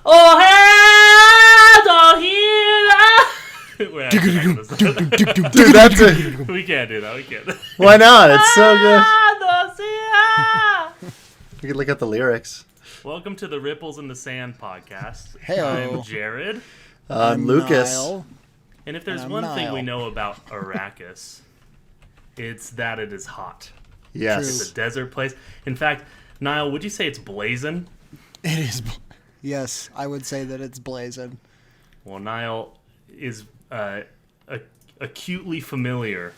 Oh, hey, don't hear. Dude, that's it. We can't do that. We can't. Why not? It's so good. You can look at the lyrics. Welcome to the Ripples in the Sand podcast. Hey-o. I'm Jared. I'm Lucas. Niall. And if there's And one I'm thing Niall. we know about Arrakis, it's that it is hot. Yes. It's a desert place. In fact, Niall, would you say it's blazing? It is. Yes, I would say that it's blazing. Well, Niall is acutely familiar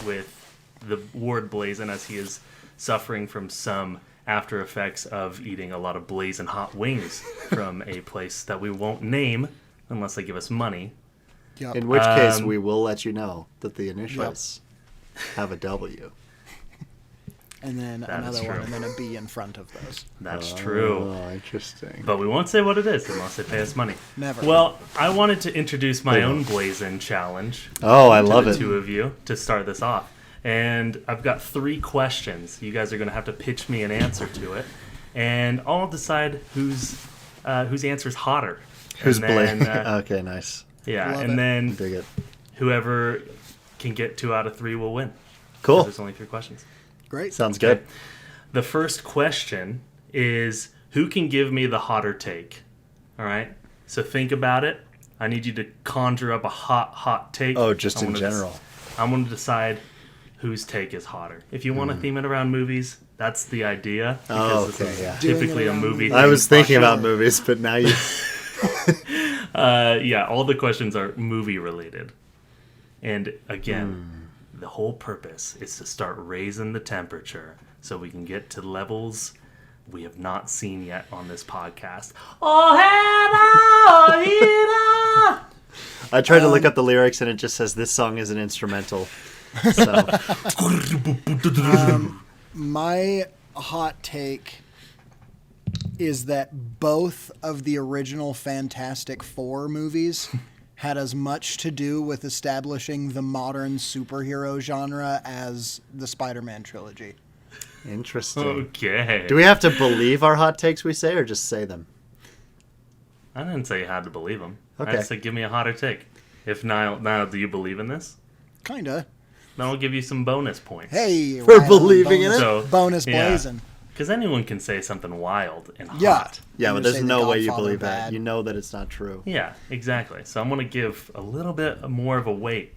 with the word blazing as he is suffering from some after effects of eating a lot of blazing hot wings from a place that we won't name unless they give us money. Yep. In which case, we will let you know that the initials have a W. And then That is another one, true. and then a B in front of those. That's true. Oh, interesting. But we won't say what it is unless they pay us money. Never. Well, I wanted to introduce my own blazing challenge Oh, I to love the it. two of you to start this off. And I've got 3 questions. You guys are going to have to pitch me an answer to it. And I'll decide whose answer's hotter. Who's And then, blame? Okay, nice. Yeah, Love and it. then Dig it. whoever can get 2 out of 3 will win. Cool. There's only 3 questions. Great. Sounds good. Okay. The first question is, who can give me the hotter take? All right? So think about it. I need you to conjure up a hot take. Oh, just I'm in gonna general. I'm going to decide whose take is hotter. If you want to theme it around movies, that's the idea. Oh, Because okay, this is yeah. Doing typically it a around movie. movies. I was thinking Sure. about movies, but now you... Yeah, all the questions are movie related. And again, the whole purpose is to start raising the temperature so we can get to levels we have not seen yet on this podcast. Oh, Hannah! I tried to look up the lyrics, and it just says, this song is an instrumental. So, My hot take is that both of the original Fantastic Four movies had as much to do with establishing the modern superhero genre as the Spider-Man trilogy. interesting. Okay. Do we have to believe our hot takes we say, or just say them? I didn't say you had to believe them. I Okay. just said give me a hotter take. If Niall, do you believe in this? Kinda. Then I'll give you some bonus points. Hey, For right on, believing in bonus- it? So, Bonus yeah. blazing. Because anyone can say something wild and Yeah. hot. Yeah, I'm but gonna there's say The no way you Godfather believe that. bad. You know that it's not true. Yeah, exactly. So I'm going to give a little bit more of a weight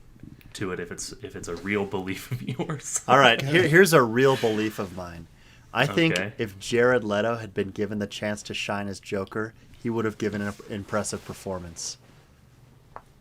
to it if it's a real belief of yours. All right, here's a real belief of mine. I think Okay. if Jared Leto had been given the chance to shine as Joker, he would have given an impressive performance.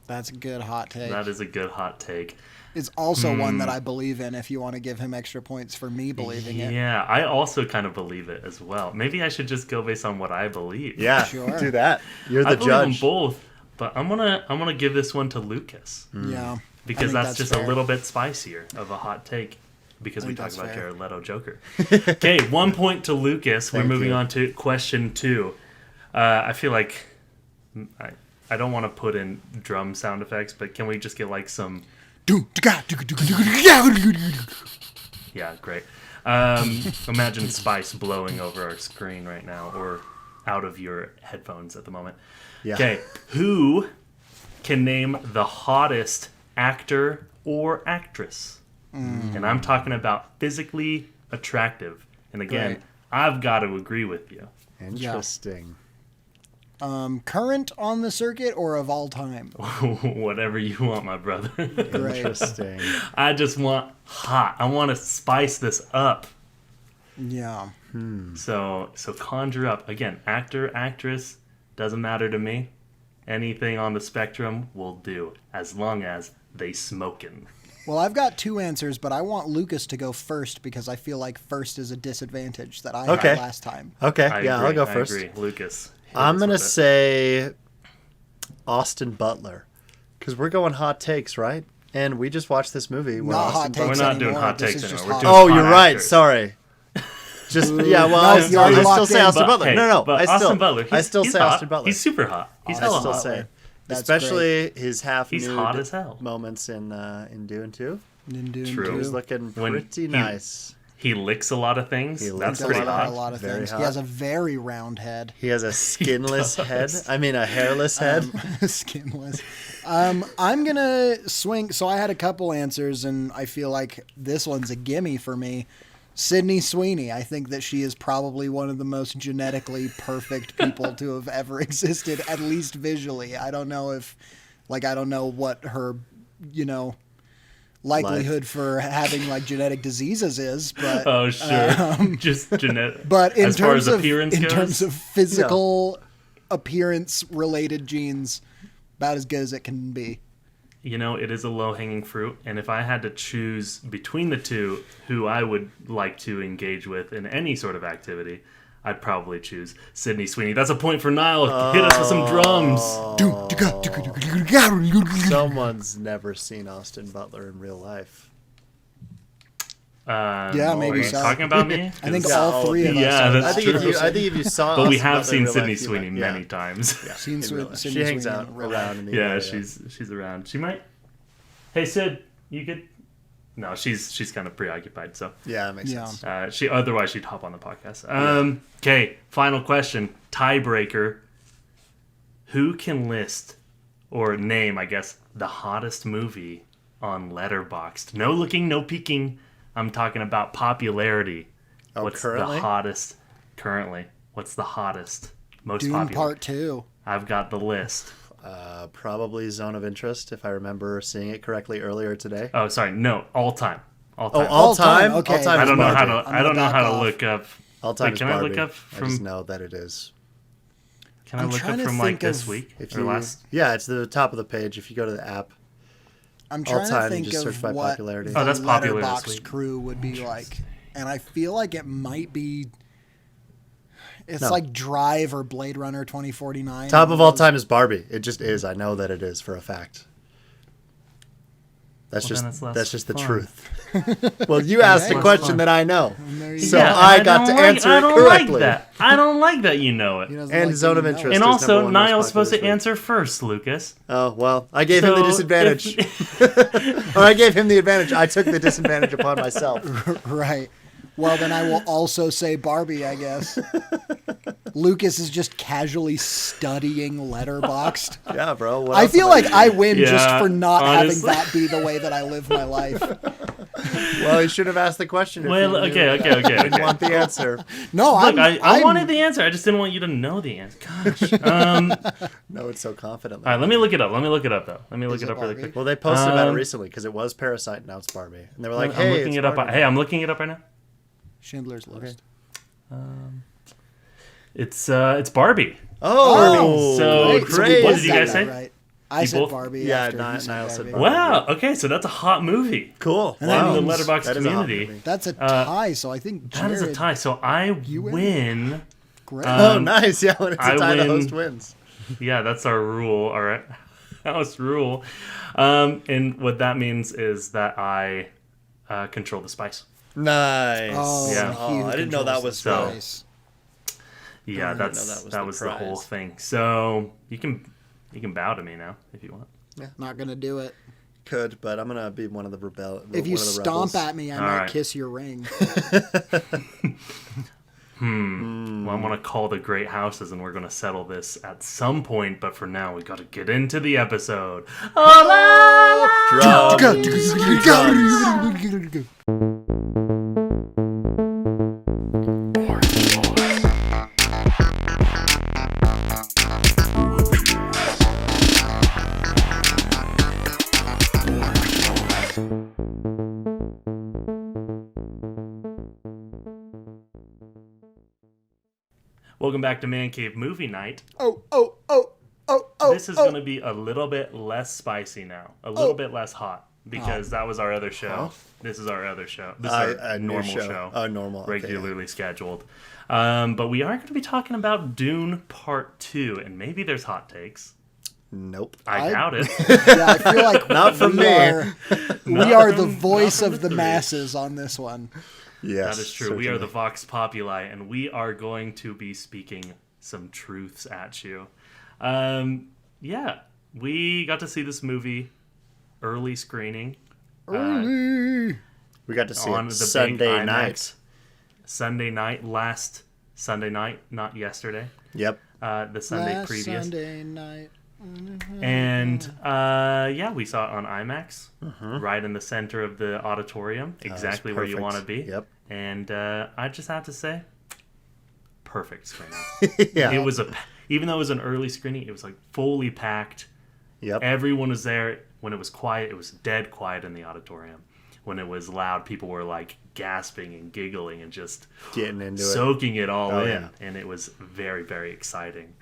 That's a good hot take. That is a good hot take. It's also one that I believe in if you want to give him extra points for me believing it. Yeah, I also kind of believe it as well. Maybe I should just go based on what I believe. Yeah, Sure. do that. You're I the believe them judge. both, but I'm gonna give this one to Lucas Yeah. because I think that's just fair. a little bit spicier of a hot take. Because I we think talked that's about fair. Jared Leto Joker. Okay, 1 point to Lucas. We're Thank moving you. on to question 2. I feel like I don't want to put in drum sound effects, but can we just get like some? Yeah, great. Imagine Spice blowing over our screen right now, or out of your headphones at the moment. Yeah. Okay, who can name the hottest actor or actress? And I'm talking about physically attractive. And again, Great. I've got to agree with you. Interesting. Current on the circuit or of all time? Whatever you want, my brother. Great. Interesting. I just want hot. I want to spice this up. Yeah. So conjure up. Again, actor, actress, doesn't matter to me. Anything on the spectrum will do, as long as they smoking. Well, I've got 2 answers, but I want Lucas to go first because I feel like first is a disadvantage that I Okay. had last time. Okay, I yeah, agree, I'll go first. I agree. Lucas. hit I'm us going to with it. say Austin Butler. Because we're going hot takes, right? And we just watched this movie. where Not Austin hot Butler- takes We're not doing anymore. hot This takes is just anymore. We're hot- doing Oh, hot you're right. actors. Sorry. Just yeah. Well, No, I you're still locked say in. Austin But, Butler. hey, No, but I still Austin Butler. I still he's say hot. Austin Butler. He's super hot. He's I hella still hot. say, That's especially his half He's nude hot as hell. moments in Dune 2. In Dune True. He 2. was looking When pretty he- nice. He licks a lot of things. He That's Does pretty a hot. lot of Very things. hot. He has a very round head. He has a skinless head. does. I mean, a hairless head. Skinless. I'm gonna swing. So I had a couple answers, and I feel like this one's a gimme for me. Sydney Sweeney. I think that she is probably one of the most genetically perfect people to have ever existed, at least visually. I don't know if, like, I don't know what her, likelihood for having like genetic diseases is, but Oh, sure. Just genetic. but in as far terms as of appearance in goes, terms of physical appearance related genes, about as good as it can be. it is a low-hanging fruit, and if I had to choose between the two who I would like to engage with in any sort of activity, I'd probably choose Sydney Sweeney. That's a point for Niall. Hit us with some drums. Someone's never seen Austin Butler in real life. Yeah, maybe Are you so. talking about me? I think 'Cause- all three of us. yeah, are. that's I think true. I think if you saw, But we Austin have Butler seen in real Sydney life, you Sweeney might- many times. Seen in Sydney real life. Sweeney She hangs in out real around life. in the Yeah, area. she's around. She might. Hey Sid, you could. No, she's kind of preoccupied. So Yeah, that makes Yeah. sense. otherwise she'd hop on the podcast. Okay, final question, tiebreaker. Who can list or name, I guess, the hottest movie on Letterboxd? No looking, no peeking. I'm talking about popularity. Oh, What's currently? the hottest currently? What's the hottest, most Dune popular? Part 2. I've got the list. Probably Zone of Interest, if I remember seeing it correctly earlier today. Oh, sorry, no, all time. All Oh, time. all time? Okay. All time I is don't know how Barbie. to. I don't know back how to off. look up. All time Wait, is can Barbie. I look up I from? just know that it is. Can I I'm look trying up to from like think this of- week If or you, last? yeah, it's the top of the page. If you go to the app, I'm All trying time, to you think just search of by what popularity. the Oh, that's popular this Letterboxd week. crew would be like, and I feel like it might be. It's No. like Drive or Blade Runner 2049. top of all time is Barbie. It just is. I know that it is for a fact. That's Well, then it's less just the fun. truth. Well, you asked a Less question fun. that I know, there you so go. I got don't to like- answer I it don't correctly. like that. I don't like that. You know it. He doesn't And like Zone you of know Interest. it. And number also, one most Niall's supposed to popular this answer first, Lucas. Oh well, I gave him the So, disadvantage, if- or I gave him the advantage. I took the disadvantage upon myself. Right. Well, then I will also say Barbie, I guess. Lucas is just casually studying Letterboxd. Yeah, bro. What I else feel am like I win just Yeah, for not honestly. having that be the way that I live my life. Well, you should have asked the question. If Well, you knew okay. I didn't want the answer. No, Look, I I'm wanted the answer. I just didn't want you to know the answer. Gosh. No, it's so confidently. All right, let me look it up. Let me look it up, though. Let me look Is it it up really Barbie? quick. Well, they posted about it Um, recently because it was Parasite, now it's Barbie, and they were like, I'm "Hey, looking it's it up. Barbie. Hey, I'm looking it up right now. Schindler's List. It's Barbie. Oh, So, Great. so great! what did you guys got say? that Right. I You said both- Barbie. Yeah, after Niall you said said Barbie. Barbie. Wow. Okay, so that's a hot movie. Cool. And Wow. then the Letterboxd That is a hot community. movie. That's a tie, so I think That is a Jared- tie. So I You win. win. Great. Oh, nice. Yeah, when it's a I tie, the win. host wins. Yeah, that's our rule. All right, house rule. And what that means is that I control the spice. Nice. Oh, Yeah. he Oh, who I didn't know that controls was the so. spice. Yeah, didn't that's know that was that the was the whole prize. thing. So you can bow to me now if you want. Not gonna do it. Could, but I'm gonna be one of the rebel. If you one of the stomp rebels. at me, I All might right. kiss your ring. Well, I'm gonna call the great houses, and we're gonna settle this at some point. But for now, we got to get into the episode. Welcome back to Man Cave Movie Night. Oh. This is going to be a little bit less spicy now, a little bit less hot, because that was our other show. This is our other show. This is our A new normal show. Oh, normal. Okay, regularly scheduled. But we are going to be talking about Dune Part 2, and maybe there's hot takes. Nope. I doubt it. Yeah, I feel like Not from we me. are, we Not are the from- voice not from of the the three. masses on this one. Yes. That is true. We are the certainly. Vox Populi, and we are going to be speaking some truths at you. Yeah, we got to see this movie early screening. Early. We got to see on it the Sunday big night. IMAX. Sunday night, last Sunday night, not yesterday. Yep. The Sunday Last previous. Sunday night. And we saw it on IMAX, right in the center of the auditorium, exactly where you perfect. want to be. Yep. And I just have to say, perfect screening. Yeah. It was even though it was an early screening, it was like fully packed. Yep. Everyone was there. When it was quiet, it was dead quiet in the auditorium. When it was loud, people were like gasping and giggling and just Getting into it. soaking it all in. Yeah. And it was very, very exciting.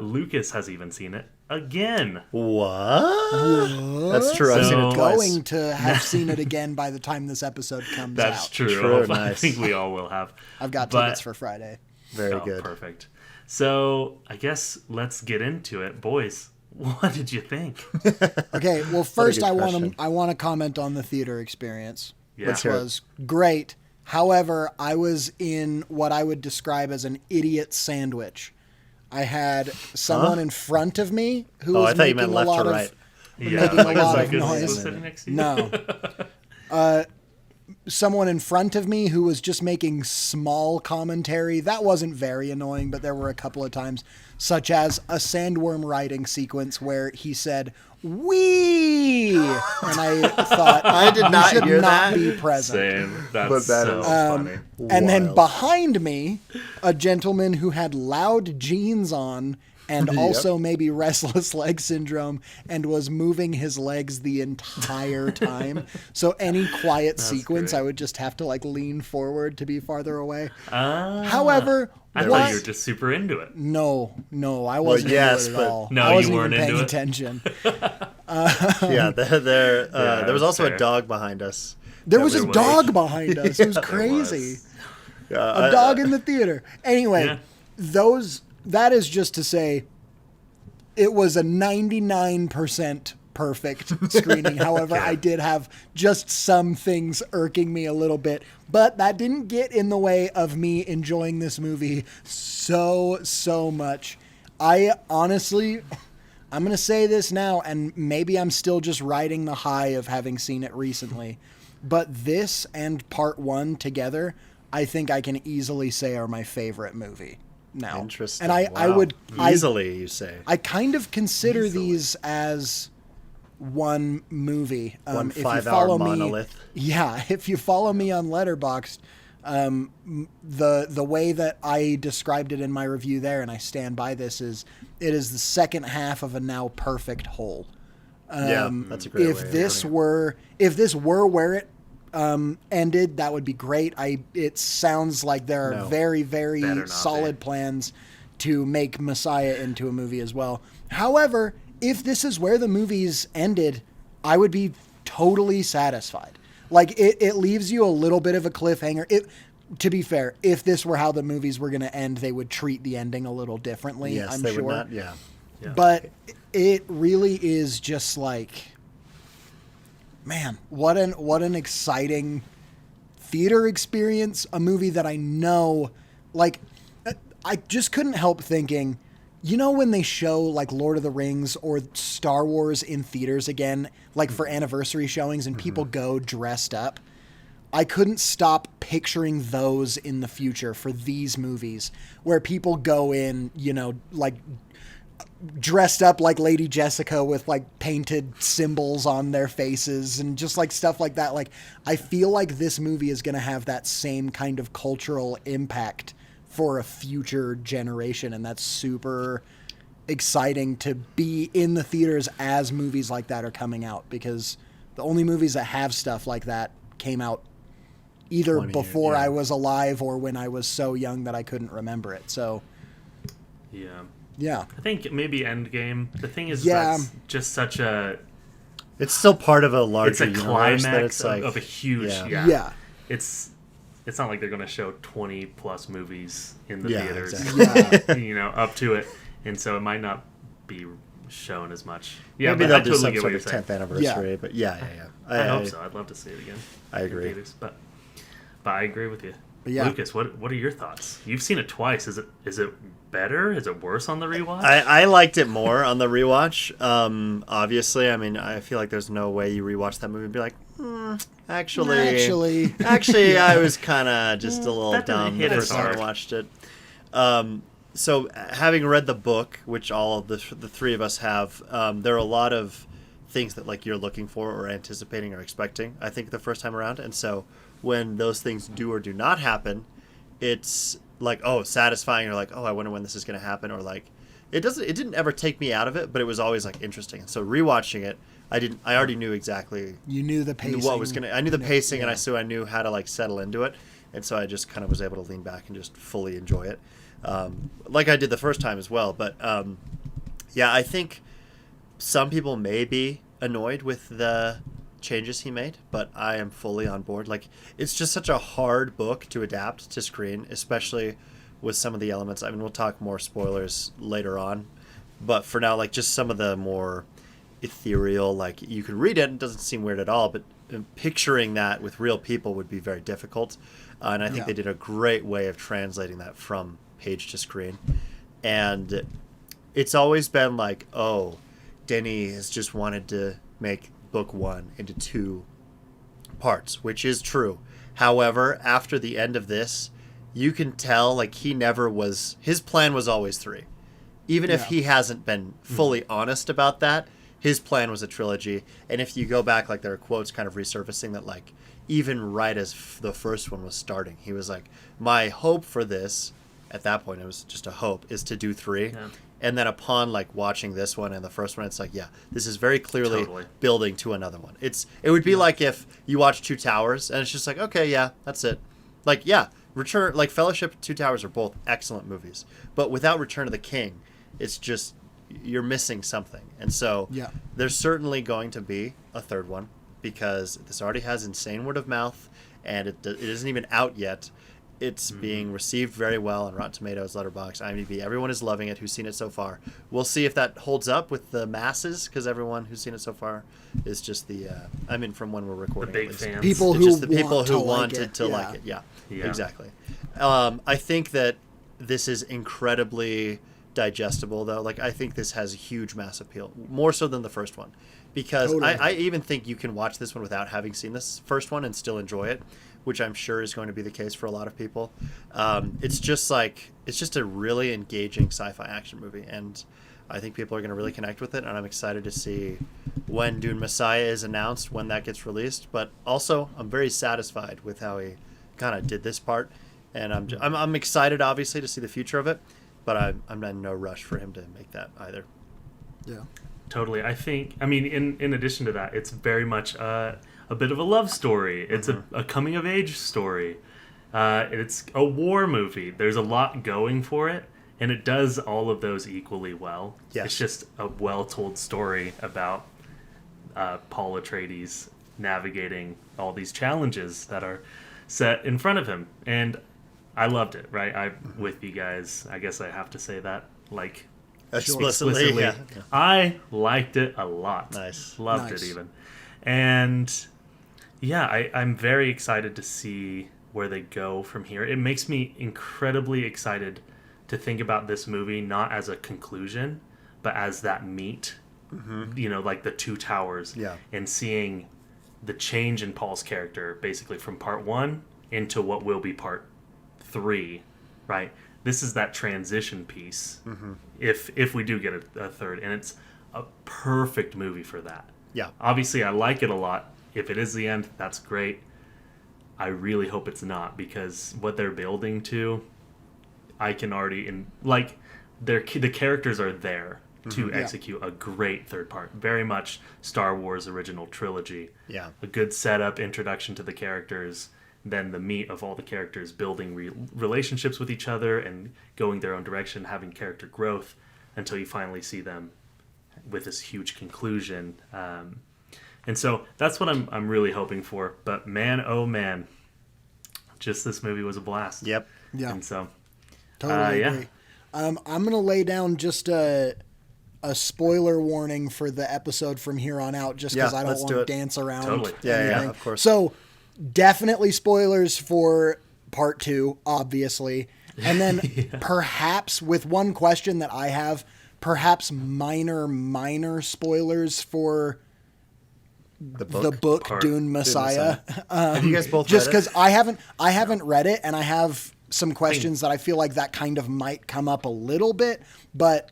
Lucas has even seen it again. What? That's true. I've So- seen it twice. Going to have seen it again by the time this episode comes That's out. true. True, I nice. think we all will have. I've got But- tickets for Friday. Very Oh, good. perfect. So I guess let's get into it, boys. What did you think? Okay, well, first good I want question. to comment on the theater experience, Yeah. which hear it. was great. However, I was in what I would describe as an idiot sandwich. I had someone in front of me who Oh, was I thought you making meant a left lot to of right. Yeah, making a like lot Lucas of was noise. sitting next to you. No. Someone in front of me who was just making small commentary. That wasn't very annoying, but there were a couple of times, such as a sandworm riding sequence where he said, "Wee!" And I thought, I did not you should hear not that. be present. Same. That's But that so is- funny. And then Wild. behind me, a gentleman who had loud jeans on and Yep. also maybe restless leg syndrome and was moving his legs the entire time. So any quiet sequence, great. I would just have to like lean forward to be farther away. Ah. However, I what? thought you were just super into it. No, I wasn't yes, into it at but- all. No, I you wasn't weren't even paying into it? attention. Yeah, there was also fair. a dog behind us. There was there a was. dog behind us. It was There crazy. was. A dog in the theater. Anyway, Yeah. that is just to say it was a 99% perfect screening. However, I did have just some things irking me a little bit, but that didn't get in the way of me enjoying this movie so much. I honestly, I'm going to say this now, and maybe I'm still just riding the high of having seen it recently, but this and part one together, I think I can easily say are my favorite movie now. Interesting. And I Wow. would easily, you say. I kind of consider Easily. these as one movie. One if you 5-hour follow monolith. Yeah, if you follow me on Letterboxd, the way that I described it in my review there, and I stand by this, is it is the second half of a now perfect whole. Yeah, that's a great way. If this were where it ended, that would be great. It sounds like there are No. very, Better very not solid be. plans to make Messiah into a movie as well. However, if this is where the movies ended, I would be totally satisfied. Like it leaves you a little bit of a cliffhanger. To be fair, if this were how the movies were going to end, they would treat the ending a little differently. Yes, I'm they sure. would not. Yeah. Yeah. But it really is just like, man, what an exciting theater experience. A movie that I know, like, I just couldn't help thinking, you know, when they show like Lord of the Rings or Star Wars in theaters again, like for anniversary showings, and people go dressed up. I couldn't stop picturing those in the future for these movies where people go in, you know, like dressed up like Lady Jessica with like painted symbols on their faces and just like stuff like that. Like, I feel like this movie is going to have that same kind of cultural impact for a future generation. And that's super exciting to be in the theaters as movies like that are coming out, because the only movies that have stuff like that came out either 20 years, before yeah. I was alive or when I was so young that I couldn't remember it. So, Yeah. yeah. I think maybe Endgame. The thing is, Yeah. that's just such a. It's still part of a It's larger a universe climax that it's like of a huge. yeah. Yeah. It's not like they're going to show 20 plus movies in the Yeah, theaters. exactly. You know, up to it, and so it might not be shown as much. Yeah, Maybe but they'll I do totally some get what sort you're of saying. 10th anniversary, but yeah. I hope so. I'd love to see it again. I in agree. theaters, but I agree with you. But yeah. Lucas, what are your thoughts? You've seen it twice. Is it better? Is it worse on the rewatch? I liked it more on the rewatch. Obviously, I mean, I feel like there's no way you rewatch that movie and be like, actually, I was kind of just a little That didn't dumb hit the as first time I hard. watched it. So having read the book, which all of the three of us have, there are a lot of things that like you're looking for or anticipating or expecting, I think, the first time around. And so when those things do or do not happen, it's like, oh, satisfying, or like, oh, I wonder when this is going to happen, or like it didn't ever take me out of it, but it was always like interesting. And so rewatching it, I already knew exactly You knew the pacing. I knew the pacing, and I knew how to like settle into it. And so I just kind of was able to lean back and just fully enjoy it. Like I did the first time as well. But yeah, I think some people may be annoyed with the changes he made, but I am fully on board. Like, it's just such a hard book to adapt to screen, especially with some of the elements. I mean, we'll talk more spoilers later on, but for now, like, just some of the more ethereal, like, you can read it and it doesn't seem weird at all, but picturing that with real people would be very difficult. And I think they did a great way of translating that from page to screen. And it's always been like, oh, Denis has just wanted to make book one into 2 parts, which is true. However, after the end of this, you can tell like his plan was always 3. Even if he hasn't been fully honest about that, his plan was a trilogy. And if you go back, like, there are quotes kind of resurfacing that, like, even right as the first one was starting, he was like, my hope for this, at that point it was just a hope, is to do 3. Yeah. And then upon like watching this one and the first one, it's like, yeah, this is very clearly building to another one. It would be like if you watch Two Towers and it's just like, okay, yeah, that's it. Like, yeah, Fellowship and Two Towers are both excellent movies, but without Return of the King, it's just, you're missing something. And so there's certainly going to be a third one, because this already has insane word of mouth, and it isn't even out yet. It's being received very well on Rotten Tomatoes, Letterboxd, IMDb. Everyone is loving it who's seen it so far. We'll see if that holds up with the masses, because everyone who's seen it so far is just from when we're recording, the big at least. fans. People It's who just the people want who to like wanted it. to like it. Yeah, exactly. I think that this is incredibly digestible, though. Like, I think this has a huge mass appeal, more so than the first one, because I even think you can watch this one without having seen this first one and still enjoy it, which I'm sure is going to be the case for a lot of people. It's just a really engaging sci-fi action movie, and I think people are going to really connect with it, and I'm excited to see when Dune Messiah is announced, when that gets released. But also, I'm very satisfied with how he kind of did this part, and I'm excited, obviously, to see the future of it, but I'm in no rush for him to make that either. Yeah. Totally. I mean, in addition to that, it's very much a bit of a love story. It's a coming of age story. It's a war movie. There's a lot going for it, and it does all of those equally well. Yes. It's just a well-told story about Paul Atreides navigating all these challenges that are set in front of him. And I loved it, right? I'm with you guys. I guess I have to say that, like, Explicitly. Yeah. I liked it a lot. Nice. Loved it even. And yeah, I'm very excited to see where they go from here. It makes me incredibly excited to think about this movie not as a conclusion, but as that meat, like the Two Towers, and seeing the change in Paul's character, basically from part 1 into what will be part 3, right? This is that transition piece, if we do get a third, and it's a perfect movie for that. Yeah. Obviously, I like it a lot. If it is the end, that's great. I really hope it's not, because what they're building to, I can already the characters are there to execute a great third part. Very much Star Wars original trilogy. Yeah. A good setup, introduction to the characters, then the meat of all the characters building relationships with each other and going their own direction, having character growth until you finally see them with this huge conclusion. And so that's what I'm really hoping for. But man, oh man, just this movie was a blast. Yep. Yeah. And so, Totally agree. I'm going to lay down just a spoiler warning for the episode from here on out, just because I don't want to dance around. Totally. Yeah, anything. of course. So definitely spoilers for Part 2, obviously. And then perhaps with one question that I have, perhaps minor spoilers for the book Dune Messiah. Have you guys both Just read because it? I haven't read it, and I have some questions that I feel like that kind of might come up a little bit, but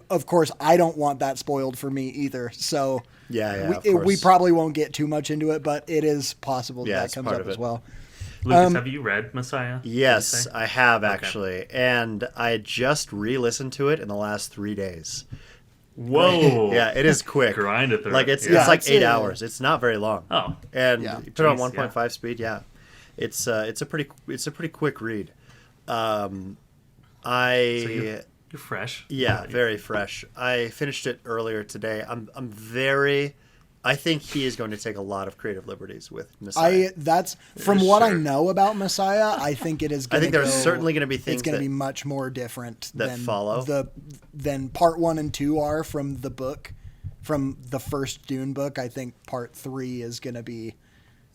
of course I don't want that spoiled for me either. So of we course. probably won't get too much into it, but it is possible that it's comes part up of as it. well. Lucas, have you read Messiah? did you Yes, say? I have actually, and I just re-listened to it in the last 3 days. Whoa. Yeah, it is quick. Grind it through. Like it's Yeah, like it's 8 a- hours. It's not very long. Oh. And Yeah. you put it on Jeez, 1.5 speed. Yeah, it's a pretty quick read. So you're fresh. Yeah, very fresh. I finished it earlier today. I think he is going to take a lot of creative liberties with Messiah. That's from what I Sure. know about Messiah. I think it is. I think there's certainly going to be It's things going to that be much more different that than follow. than part 1 and 2 are from the book, from the first Dune book. I think part 3 is going to be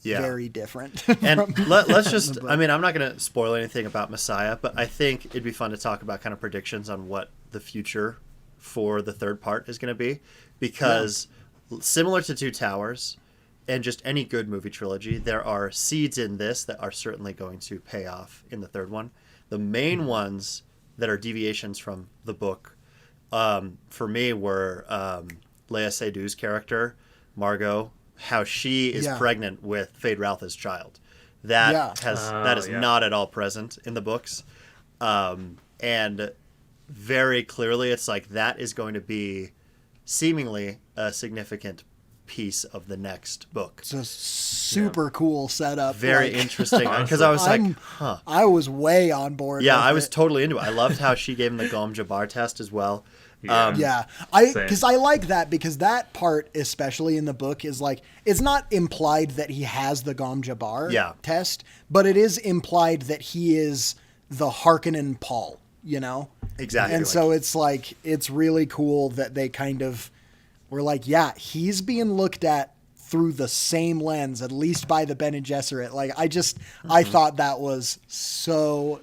very different. And from- let's just, I mean, I'm not going to spoil anything about Messiah, but I think it'd be fun to talk about kind of predictions on what the future for the third part is going to be. Because similar to Two Towers and just any good movie trilogy, there are seeds in this that are certainly going to pay off in the third one. The main ones that are deviations from the book, for me, were Lea Seydoux' character, Margot, how she is pregnant with Fade Ralpha's child. That is not at all present in the books. And very clearly it's like that is going to be seemingly a significant piece of the next book. It's a super cool setup. Very interesting, because I was I was way on board. Yeah, with I was it. totally into it. I loved how she gave him the Gom Jabbar test as well. Yeah, Same. because I like that, because that part, especially in the book, is like, it's not implied that he has the Gom Jabbar test, but it is implied that he is the Harkonnen Paul, you know? Exactly. And so it's like, it's really cool that they kind of were like, yeah, he's being looked at through the same lens, at least by the Bene Gesserit. Like, I thought that was so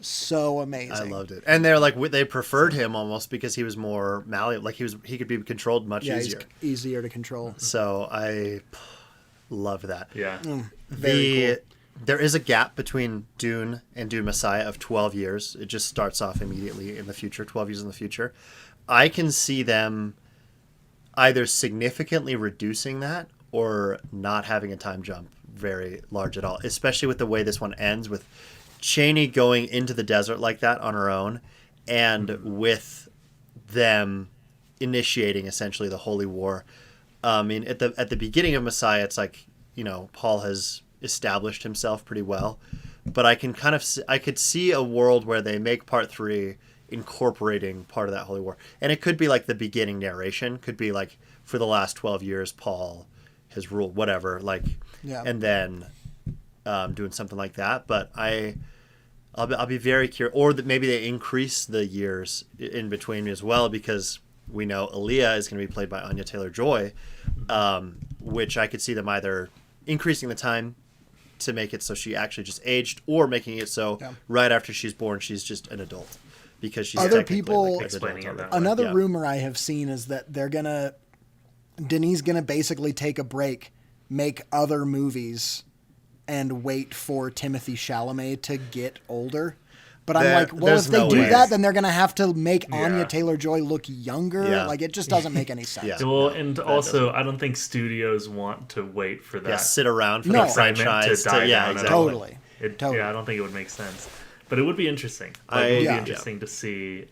amazing. I loved it. And they're like, they preferred him almost because he was more malleable. Like he could be controlled much easier. He's easier to control. So I love that. Yeah. Very cool. There is a gap between Dune and Dune Messiah of 12 years. It just starts off immediately in the future, 12 years in the future. I can see them either significantly reducing that or not having a time jump very large at all, especially with the way this one ends, with Chani going into the desert like that on her own, and with them initiating essentially the Holy War. I mean, at the beginning of Messiah, it's like, you know, Paul has established himself pretty well, but I could see a world where they make part 3 incorporating part of that Holy War, and it could be like the beginning narration, could be like, for the last 12 years Paul has ruled, whatever, like, and then doing something like that. But I'll be very curious, or that maybe they increase the years in between as well, because we know Aaliyah is going to be played by Anya Taylor-Joy, which I could see them either increasing the time to make it so she actually just aged, or making it so right after she's born she's just an adult, because she's Other technically people- like, Explaining it that adult. way. Another rumor I have seen is that Denis gonna basically take a break, make other movies, and wait for Timothée Chalamet to get older. But I'm like, well, there's if they no do way. that, then they're gonna have to make Yeah. Anya Taylor-Joy look younger. Yeah. Like, it just doesn't make any sense. Yeah. Well, and also, I don't think studios want to wait for that. Sit around for No. the franchise to die down at exactly. all. Totally. Yeah, I don't think it would make sense. But it would be interesting. I- Like, it would Yeah. be interesting to see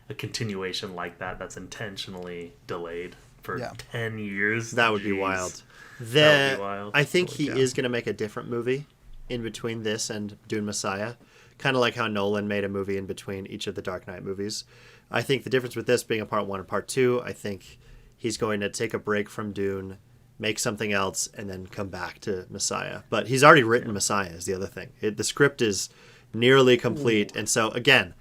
a continuation like that that's intentionally delayed for 10 years. That would be Jeez. wild. That would be wild. I think Holy he cow. is going to make a different movie in between this and Dune Messiah, kind of like how Nolan made a movie in between each of the Dark Knight movies. I think the difference with this being a part 1 and part 2, I think he's going to take a break from Dune, make something else, and then come back to Messiah. But he's already written Messiah is the other thing. The script is nearly complete. And so, again,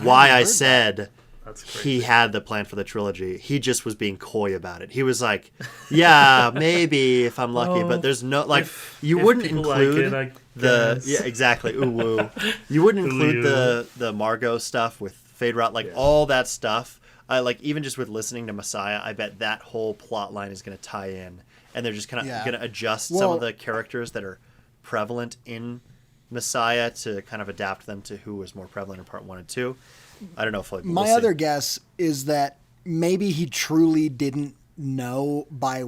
why I said That's crazy. he had the plan for the trilogy, he just was being coy about it. He was like, yeah, maybe if I'm lucky, but there's no, like, you If wouldn't people include... like it, Yes. Exactly. Ooh, woo. You wouldn't include Ooh. the Margot stuff with Fade Route, like all that stuff. I like even just with listening to Messiah, I bet that whole plot line is going to tie in, and they're just kind of going to adjust some of the characters that are prevalent in Messiah to kind of adapt them to who was more prevalent in part 1 and 2. I don't know if my other guess is that maybe he truly didn't know by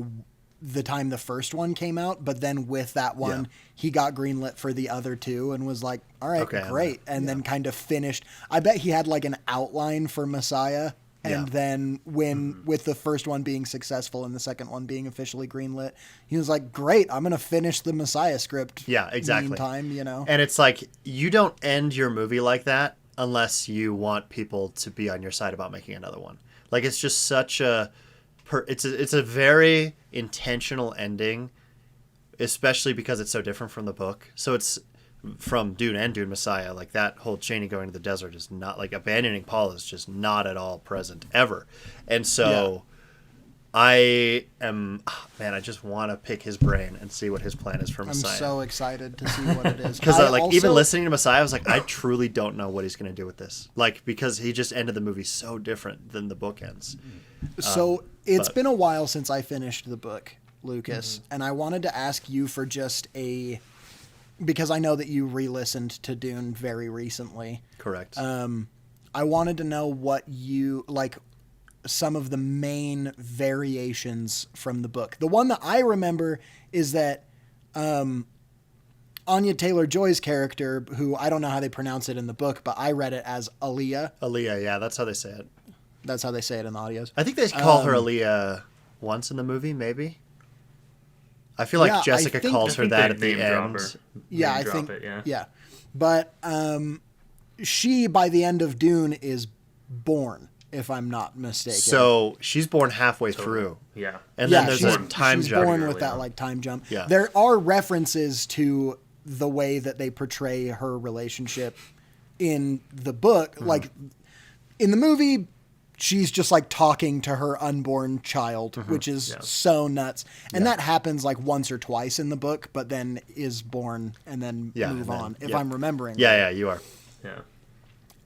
the time the first one came out, but then with that one, he got greenlit for the other two and was like, all right, great. And then kind of finished. I bet he had like an outline for Messiah. And then when, with the first one being successful and the second one being officially greenlit, he was like, great, I'm going to finish the Messiah script. Yeah, exactly. Meantime, you know? And it's like, you don't end your movie like that unless you want people to be on your side about making another one. Like, it's just such it's a very intentional ending, especially because it's so different from the book. So it's from Dune and Dune Messiah. Like, that whole Chaney going to the desert is not, like, abandoning Paul is just not at all present ever. And so I just want to pick his brain and see what his plan is for Messiah. I'm so excited to see what it is. Because even listening to Messiah, I was like, I truly don't know what he's going to do with this. Like, because he just ended the movie so different than the book ends. So it's been a while since I finished the book, Lucas, and I wanted to ask you for just because I know that you re-listened to Dune very recently. Correct. I wanted to know what you like. Some of the main variations from the book. The one that I remember is that Anya Taylor-Joy's character, who I don't know how they pronounce it in the book, but I read it as Aaliyah. Aaliyah, yeah, that's how they say it. That's how they say it in the audios. I think they call her Aaliyah once in the movie, maybe. I feel like Jessica calls her that at the end. Yeah, I think. Yeah, but she by the end of Dune is born, if I'm not mistaken. So she's born halfway through. Yeah. And then there's a time jump. She's born with that like time jump. Yeah. There are references to the way that they portray her relationship in the book. Like in the movie, she's just like talking to her unborn child, which is so nuts. And that happens like once or twice in the book, but then is born and then move on, if I'm remembering. Yeah, you are. Yeah.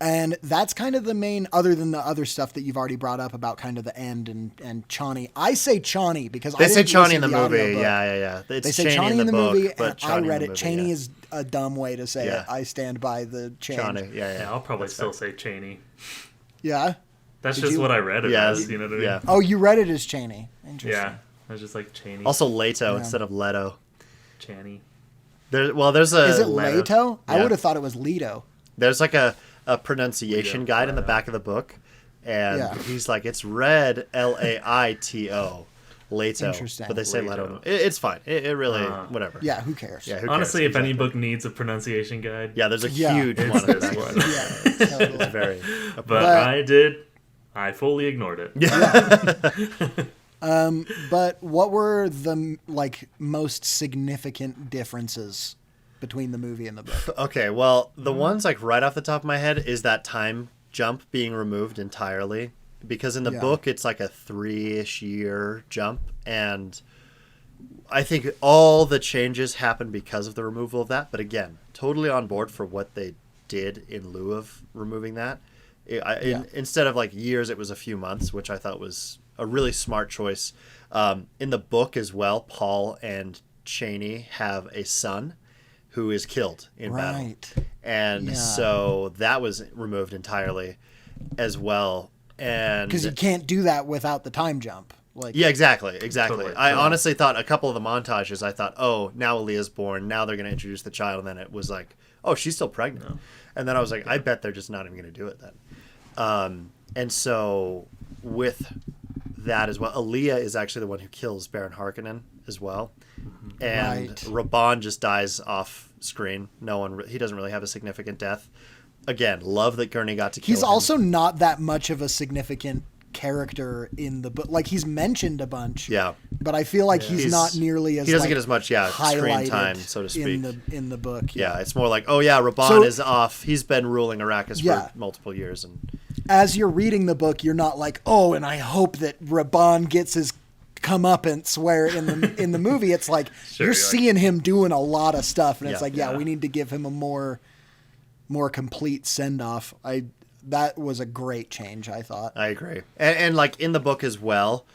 And that's kind of the main, other than the other stuff that you've already brought up about kind of the end and Chani. I say Chani because they I say didn't Chani in the movie. audiobook. Yeah. They say Chani in the movie, and I read it. Chani Chani is a dumb way to say it. I stand by the change. Chani, Yeah, I'll probably still say Chaney. Yeah? That's just what I read it as, you know what I mean? Yeah. Oh, you read it as Chaney. Interesting. Yeah. I was just like Chaney. Also Leto instead of Leto. Chaney. There's a... Is it Leto? Yeah. I would have thought it was Leto. There's like a pronunciation guide in the back of the book, and he's like, it's read Laito, Leto. Interesting. But they say Leto. It's fine. It really, whatever. Yeah, who cares? Yeah, who Honestly, cares? if any book needs a pronunciation guide, there's a Yeah. huge it's one. this one. Yeah, totally. It's very. But I fully ignored it. But what were the like most significant differences between the movie and the book? Okay, well, the ones like right off the top of my head is that time jump being removed entirely, because in the book it's like a 3-ish year jump, and I think all the changes happen because of the removal of that. But again, totally on board for what they did in lieu of removing that. Instead of like years, it was a few months, which I thought was a really smart choice. In the book as well, Paul and Chaney have a son who is killed in battle. And so that was removed entirely as well. And because you can't do that without the time jump. Like, yeah, exactly. Totally. I honestly thought a couple of the montages, I thought, oh, now Aaliyah's born. Now they're going to introduce the child. And then it was like, oh, she's still pregnant. No. And then I was like, I bet they're just not even going to do it then. And so with that as well, Aaliyah is actually the one who kills Baron Harkonnen as well. And Raban just dies off screen. He doesn't really have a significant death. Again, love that Gurney got to kill him. He's also not that much of a significant character in the book. Like, he's mentioned a bunch. Yeah. But I feel like he's not nearly as, he doesn't get as much screen time, so to speak. In the book. Yeah, it's more like, oh yeah, Raban is off. He's been ruling Arrakis for multiple years. And as you're reading the book, you're not like, oh, and I hope that Raban gets his comeuppance, where in the movie it's like Sure, you're you're like- seeing him doing a lot of stuff, and it's Yeah. like, yeah, Yeah. we need to give him a more complete send off. That was a great change, I thought. I agree. And like in the book as well,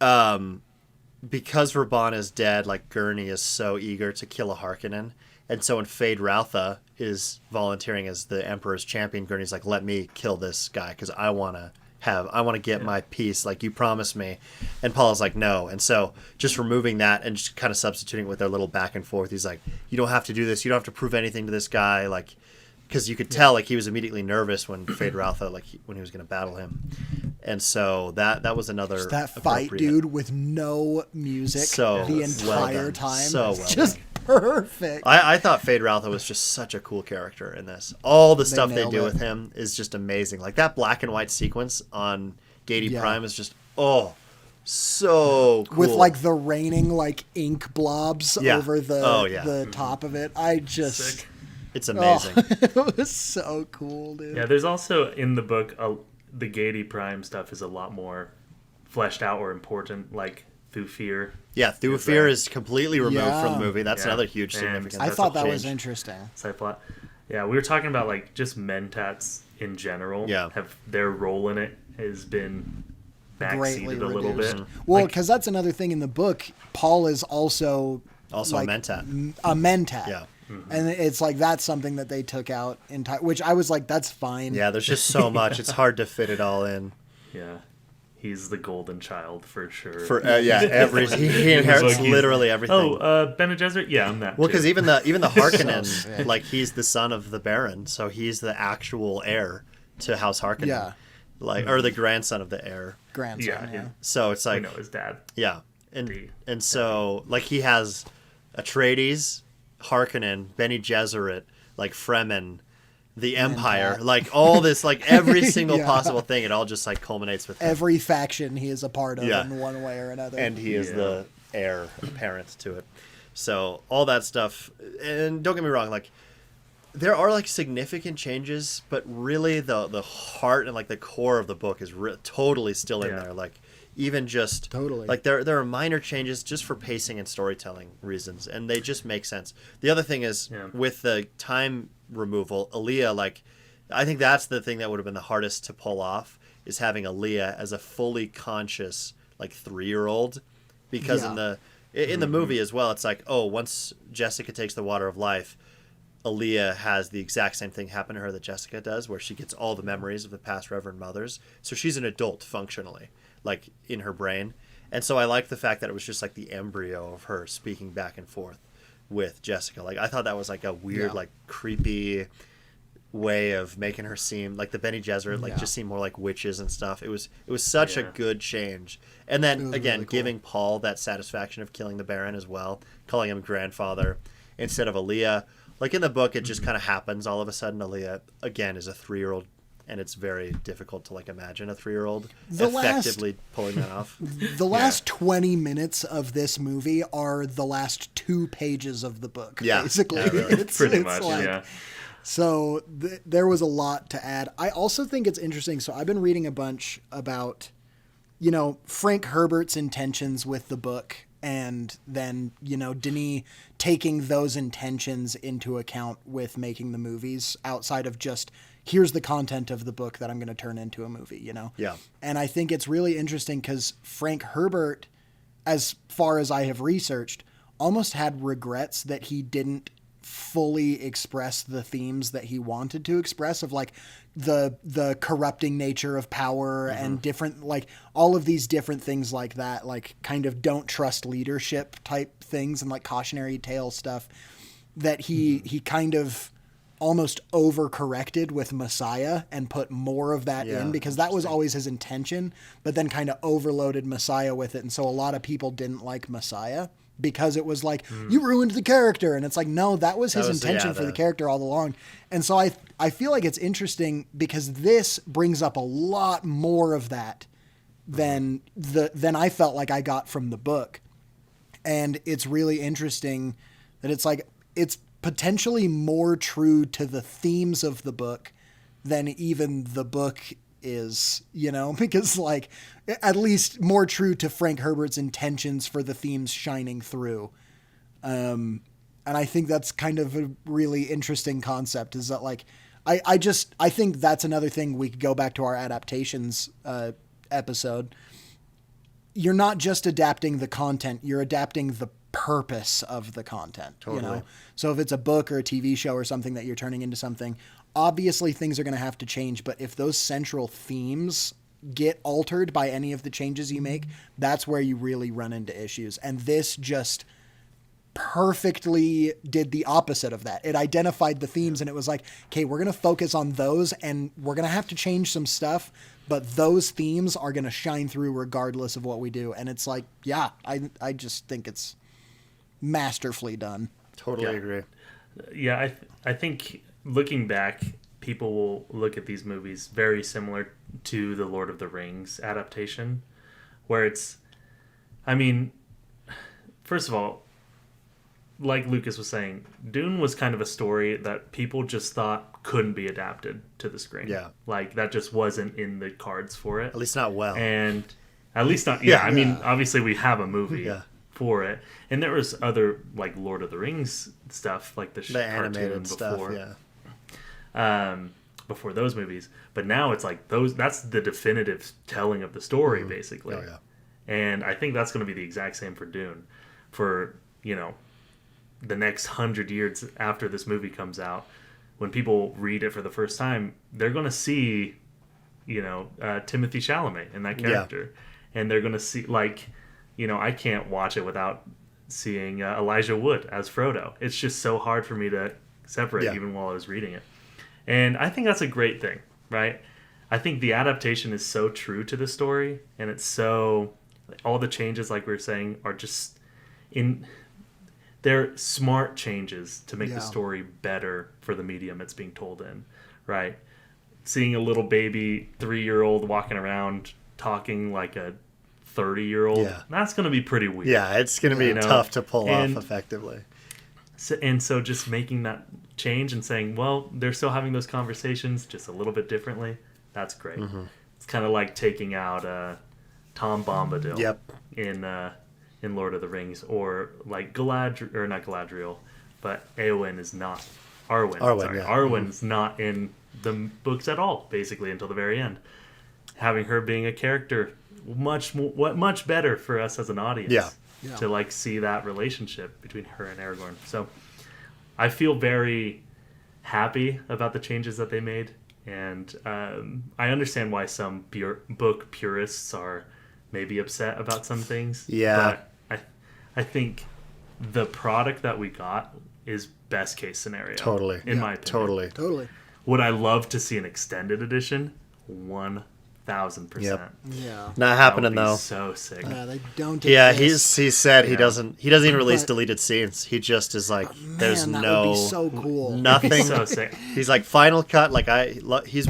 because Raban is dead, like Gurney is so eager to kill a Harkonnen. And so when Fade Routha is volunteering as the Emperor's champion, Gurney's like, let me kill this guy because I want to get my piece like you promised me. And Paul is like, no. And so just removing that and just kind of substituting with their little back and forth. He's like, you don't have to do this. You don't have to prove anything to this guy. Like, because you could tell like he was immediately nervous when Fade Routha, like when he was going to battle him. And so that was another Just that fight, appropriate- dude, with no music So the well entire done. time. So It's well just perfect. I thought Fade Routha was just such a cool character in this. All the stuff they nailed do it. with him is just amazing. Like that black and white sequence on Gady Yeah. Prime is just so cool. With like the raining like ink blobs Yeah. over the Oh, yeah. the top of it. I just Sick. it's amazing. it was so cool, dude. Yeah, there's also in the book the Gady Prime stuff is a lot more fleshed out or important, like through fear. Yeah, Through Is Fear that- is completely removed Yeah. from the movie. That's Yeah. another huge And significance. I That's thought a that was change. interesting. Side plot. Yeah, we were talking about like just mentats in general. Yeah. Have their role in it has been Greatly backseated a little bit. reduced. Well, Like, because that's another thing in the book. Paul is also Also like, a mentat. a mentat. Yeah. And it's like that's something that they took out which I was like, that's fine. Yeah, there's just so much. It's hard to fit it all in. yeah, he's the golden child for sure. For he inherits like, literally everything. Bene Gesserit? Yeah, I'm that. Well, too. because even the Harkonnen, sick. like he's the son of the Baron, so he's the actual heir to House Harkonnen. Yeah. Like or the grandson of the heir. Grandson. Yeah, Yeah. So it's I like know his dad. yeah, The- and so like he has Atreides, Harkonnen, Bene Gesserit, like Fremen, the Empire, like all this, like every single Yeah. possible thing. It all just like culminates with him. Every faction he is a part of Yeah. in one way or another. And he is Yeah. the heir apparent to it. So all that stuff, and don't get me wrong, like there are like significant changes, but really the heart and like the core of the book is totally still in Yeah. there. Like even just Totally. like there are minor changes just for pacing and storytelling reasons, and they just make sense. The other thing is Yeah. with the time removal, Aaliyah, like I think that's the thing that would have been the hardest to pull off is having Aaliyah as a fully conscious like 3-year-old, because Yeah. in the movie as well, it's like, oh, once Jessica takes the water of life, Aaliyah has the exact same thing happen to her that Jessica does, where she gets all the memories of the past Reverend Mothers. So she's an adult functionally, like in her brain. And so I like the fact that it was just like the embryo of her speaking back and forth with Jessica. Like I thought that was like a weird, Yeah. like creepy way of making her seem like the Bene Gesserit, like Yeah. just seem more like witches and stuff. It was such a Yeah. good change. And It then was again, really cool. giving Paul that satisfaction of killing the Baron as well, calling him grandfather instead of Aaliyah. Like in the book, it just kind of happens all of a sudden. Aaliyah again is a 3-year-old, and it's very difficult to like imagine a 3-year-old The last- effectively pulling that off. The last 20 minutes of this movie are the last 2 pages of the book, Yeah. basically. Yeah, really. It's, Pretty it's much, like- yeah. So there was a lot to add. I also think it's interesting. So I've been reading a bunch about, Frank Herbert's intentions with the book, and then, Denis taking those intentions into account with making the movies outside of just, here's the content of the book that I'm going to turn into a movie, Yeah. And I think it's really interesting because Frank Herbert, as far as I have researched, almost had regrets that he didn't fully express the themes that he wanted to express of like the corrupting nature of power and different, like all of these different things like that, like kind of don't trust leadership type things and like cautionary tale stuff that he kind of almost overcorrected with Messiah and put more of that Yeah, in because that was always his intention, but then kind of overloaded Messiah with it. And so a lot of people didn't like Messiah because it was like, you ruined the character. And it's like, no, that was his intention for the character all along. And so I feel like it's interesting because this brings up a lot more of that than I felt like I got from the book. And it's really interesting that it's like, it's potentially more true to the themes of the book than even the book is, because like at least more true to Frank Herbert's intentions for the themes shining through. And I think that's kind of a really interesting concept, is that like, I think that's another thing. We could go back to our adaptations episode. You're not just adapting the content, you're adapting the purpose of the content. Totally. So if it's a book or a TV show or something that you're turning into something, obviously things are going to have to change. But if those central themes get altered by any of the changes you make, that's where you really run into issues. And this just perfectly did the opposite of that. It identified the themes and it was like, okay, we're going to focus on those and we're going to have to change some stuff, but those themes are going to shine through regardless of what we do. And it's like, yeah, I just think it's masterfully done. Totally agree. Yeah, I think looking back, people will look at these movies very similar to the Lord of the Rings adaptation, where it's, I mean, first of all, like Lucas was saying, Dune was kind of a story that people just thought couldn't be adapted to the screen. Yeah. Like, that just wasn't in the cards for it. At least not well. And at least not, I mean, obviously we have a movie for it. And there was other, like, Lord of the Rings stuff, like the animated before. Stuff, yeah. Before those movies. But now it's like that's the definitive telling of the story, basically. Oh, yeah. And I think that's going to be the exact same for Dune. For, the next 100 years after this movie comes out, when people read it for the first time, they're going to see, Timothy Chalamet in that character. Yeah. And they're going to see, like, I can't watch it without seeing Elijah Wood as Frodo. It's just so hard for me to separate even while I was reading it. And I think that's a great thing, right? I think the adaptation is so true to the story, and it's so, all the changes, like we were saying, are just they're smart changes to make the story better for the medium it's being told in, right? Seeing a little baby 3-year-old walking around talking like a 30-year-old, that's going to be pretty weird. Yeah, it's going to be tough to pull off effectively. So just making that change and saying, well, they're still having those conversations just a little bit differently, that's great. Mm-hmm. It's kind of like taking out Tom Bombadil in Lord of the Rings, or like not Galadriel, but Arwen's is not. Arwen's not in the books at all, basically, until the very end. Having her being a character, much better for us as an audience to like see that relationship between her and Aragorn. So I feel very happy about the changes that they made, and I understand why some book purists are maybe upset about some things. Yeah. But I think the product that we got is best case scenario. Totally. In my opinion. Totally. Would I love to see an extended edition? 1,000%. Yep. Yeah. Not happening though. So sick. Yeah, they don't. Yeah, exist. he said he doesn't even release deleted scenes. He just is like, there's that no would be so cool. nothing. So sick. He's like final cut. Like he's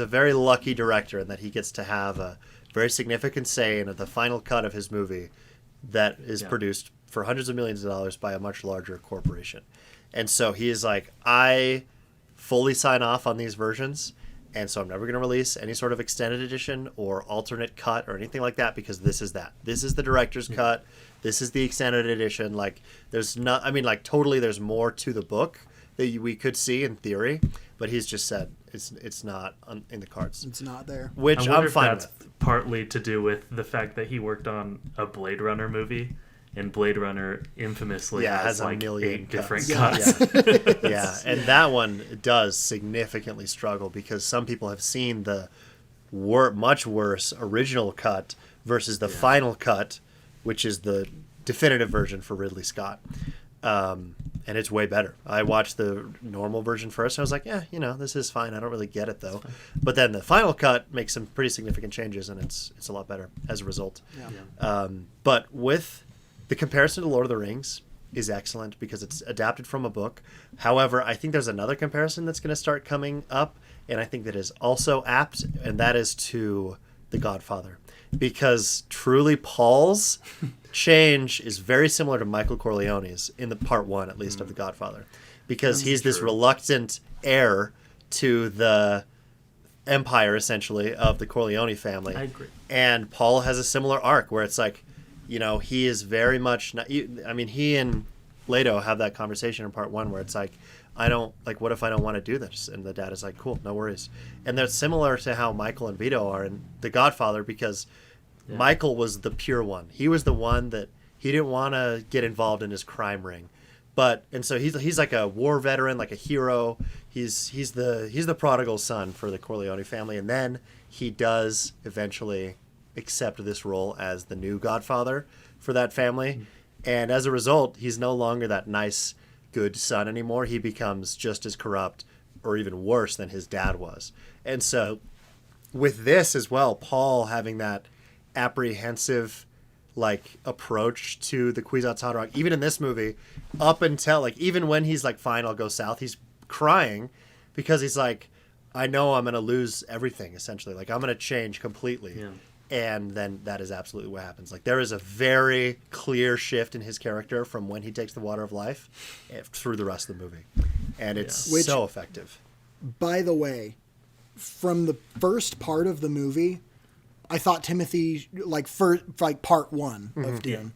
a very lucky director in that he gets to have a very significant say in the final cut of his movie that is produced for hundreds of millions of dollars by a much larger corporation. And so he is like, I fully sign off on these versions, and so I'm never going to release any sort of extended edition or alternate cut or anything like that, because this is the director's cut. This is the extended edition. Like, there's not, I mean, like, totally there's more to the book that we could see in theory, but he's just said it's not in the cards. It's not there. Which I'm fine with. Partly to do with the fact that he worked on a Blade Runner movie, and Blade Runner infamously has like 8 different cuts. Yeah, and that one does significantly struggle because some people have seen the much worse original cut versus the final cut, which is the definitive version for Ridley Scott. And it's way better. I watched the normal version first. And I was like, this is fine. I don't really get it though. But then the final cut makes some pretty significant changes, and it's a lot better as a result. Yeah. But with the comparison to Lord of the Rings is excellent because it's adapted from a book. However, I think there's another comparison that's going to start coming up, and I think that is also apt, and that is to The Godfather. Because truly Paul's change is very similar to Michael Corleone's in the part 1, at least, of The Godfather. Because he's this reluctant heir to the empire essentially of the Corleone family. I agree. And Paul has a similar arc where it's like, you know, he is very much not, I mean, he and Leto have that conversation in part 1 where it's like, I don't, like, what if I don't want to do this? And the dad is like, cool, no worries. And that's similar to how Michael and Vito are in The Godfather, because Michael was the pure one. He was the one that he didn't want to get involved in his crime ring. And so he's like a war veteran, like a hero. He's the prodigal son for the Corleone family. And then he does eventually accept this role as the new godfather for that family. And as a result, he's no longer that nice, good son anymore. He becomes just as corrupt or even worse than his dad was. And so with this as well, Paul having that apprehensive like approach to the Kwisatz Haderach, even in this movie, up until like even when he's like, fine, I'll go south, he's crying because he's like, I know I'm gonna lose everything essentially, like I'm gonna change completely. And then that is absolutely what happens. Like there is a very clear shift in his character from when he takes the water of life through the rest of the movie, and it's so effective. By the way, from the first part of the movie, I thought Timothy, like part 1 of Dune,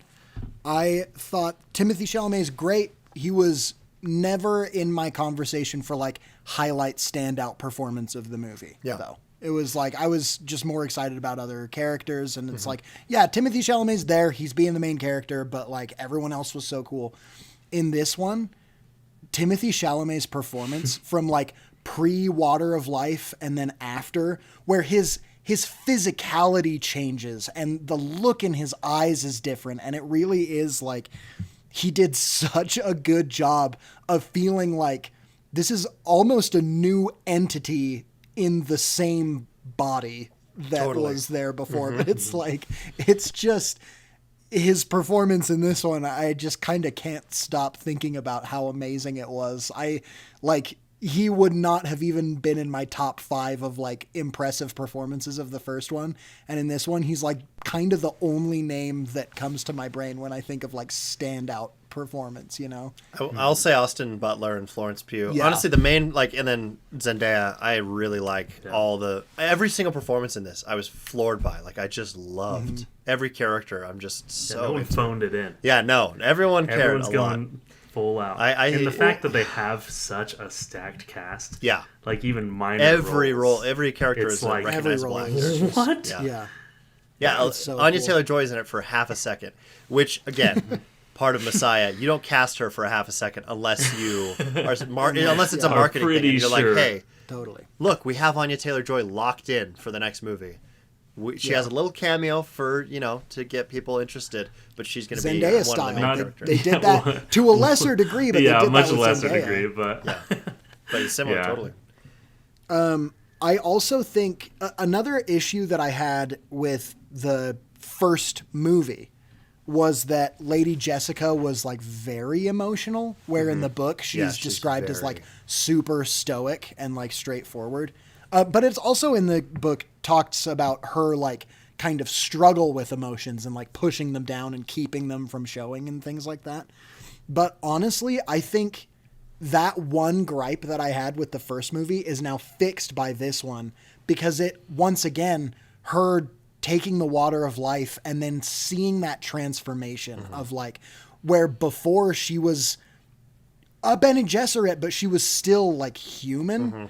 I thought Timothy Chalamet's great. He was never in my conversation for like highlight standout performance of the movie. Though it was like I was just more excited about other characters, and it's like, yeah, Timothy Chalamet's there, he's being the main character, but like everyone else was so cool. In this one, Timothy Chalamet's performance from like pre-Water of Life and then after, where his physicality changes and the look in his eyes is different, and it really is like he did such a good job of feeling like this is almost a new entity in the same body that was there before. But it's like, it's just his performance in this one, I just kind of can't stop thinking about how amazing it was. He would not have even been in my top 5 of like impressive performances of the first one. And in this one, he's like kind of the only name that comes to my brain when I think of like standout performance, you know? I'll say Austin Butler and Florence Pugh. Yeah. Honestly, the main, like, and then Zendaya, I really like every single performance in this. I was floored by. Like, I just loved every character. I'm just so. No one phoned it in. Yeah, no, everyone cared. Everyone's a going lot. Full out. And the fact that they have such a stacked cast. Yeah. Like even minor every roles, role, every character is like recognizable. What? Yeah. So Anya cool. Taylor-Joy is in it for half a second, which again, part of Messiah, you don't cast her for a half a second unless you are unless it's a marketing thing. And you're like, hey, totally. Look, we have Anya Taylor-Joy locked in for the next movie. She has a little cameo for, to get people interested, but she's going to be Zendaya one style. of the main characters. They did that to a lesser degree, but they did much that with lesser Zendaya. degree, but but it's similar, totally. I also think another issue that I had with the first movie was that Lady Jessica was like very emotional, where in the book she's described as like super stoic and like straightforward. But it's also in the book talks about her like kind of struggle with emotions and like pushing them down and keeping them from showing and things like that. But honestly, I think that one gripe that I had with the first movie is now fixed by this one, because it, once again, her taking the water of life and then seeing that transformation of like, where before she was a Bene Gesserit, but she was still like human.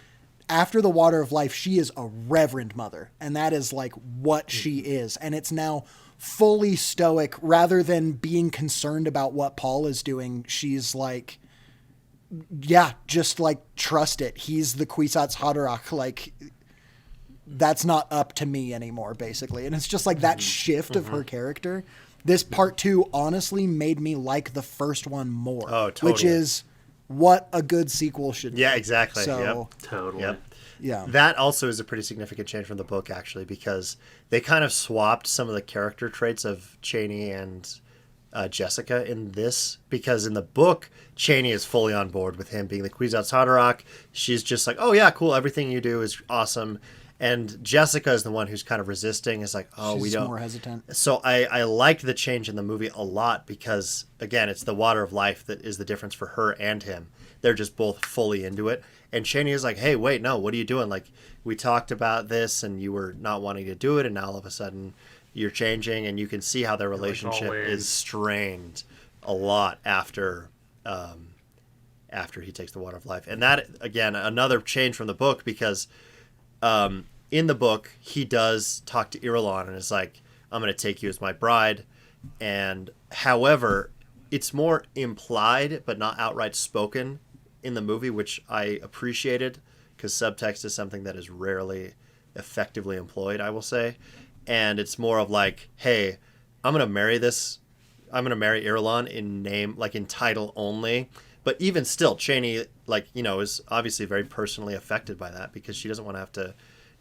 After the water of life, she is a reverend mother, and that is like what she is. And it's now fully stoic rather than being concerned about what Paul is doing. She's like, yeah, just like trust it. He's the Kwisatz Haderach. Like, that's not up to me anymore, basically. And it's just like that shift of her character. This part 2 honestly made me like the first one more. Oh, totally. Which is what a good sequel should do. Yeah, exactly. So, Totally. Yep. Yeah. That also is a pretty significant change from the book, actually, because they kind of swapped some of the character traits of Cheney and Jessica in this, because in the book, Cheney is fully on board with him being the Kwisatz Haderach. She's just like, oh yeah, cool, everything you do is awesome. And Jessica is the one who's kind of resisting. Is like, oh, we She's don't. more hesitant. So I like the change in the movie a lot because, again, it's the water of life that is the difference for her and him. They're just both fully into it. And Cheney is like, hey, wait, no, what are you doing? Like, we talked about this and you were not wanting to do it, and now all of a sudden you're changing, and you can see how their relationship all in. is strained a lot after he takes the water of life. And that, again, another change from the book because in the book, he does talk to Irulan and is like, I'm going to take you as my bride. And however, it's more implied but not outright spoken in the movie, which I appreciated because subtext is something that is rarely effectively employed, I will say. And it's more of like, hey, I'm going to marry Irulan in name, like in title only. But even still, Cheney, like, you know, is obviously very personally affected by that because she doesn't want to have to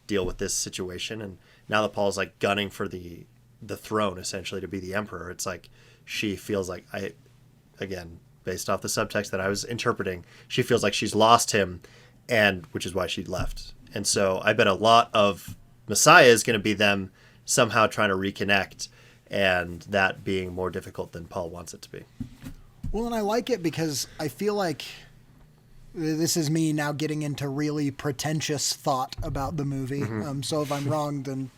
deal with this situation. And now that Paul's like gunning for the throne, essentially, to be the emperor, it's like she feels like, again, based off the subtext that I was interpreting, she feels like she's lost him, and which is why she left. And so I bet a lot of Messiah is going to be them somehow trying to reconnect, and that being more difficult than Paul wants it to be. Well, and I like it because I feel like this is me now getting into really pretentious thought about the movie. So if I'm wrong, then,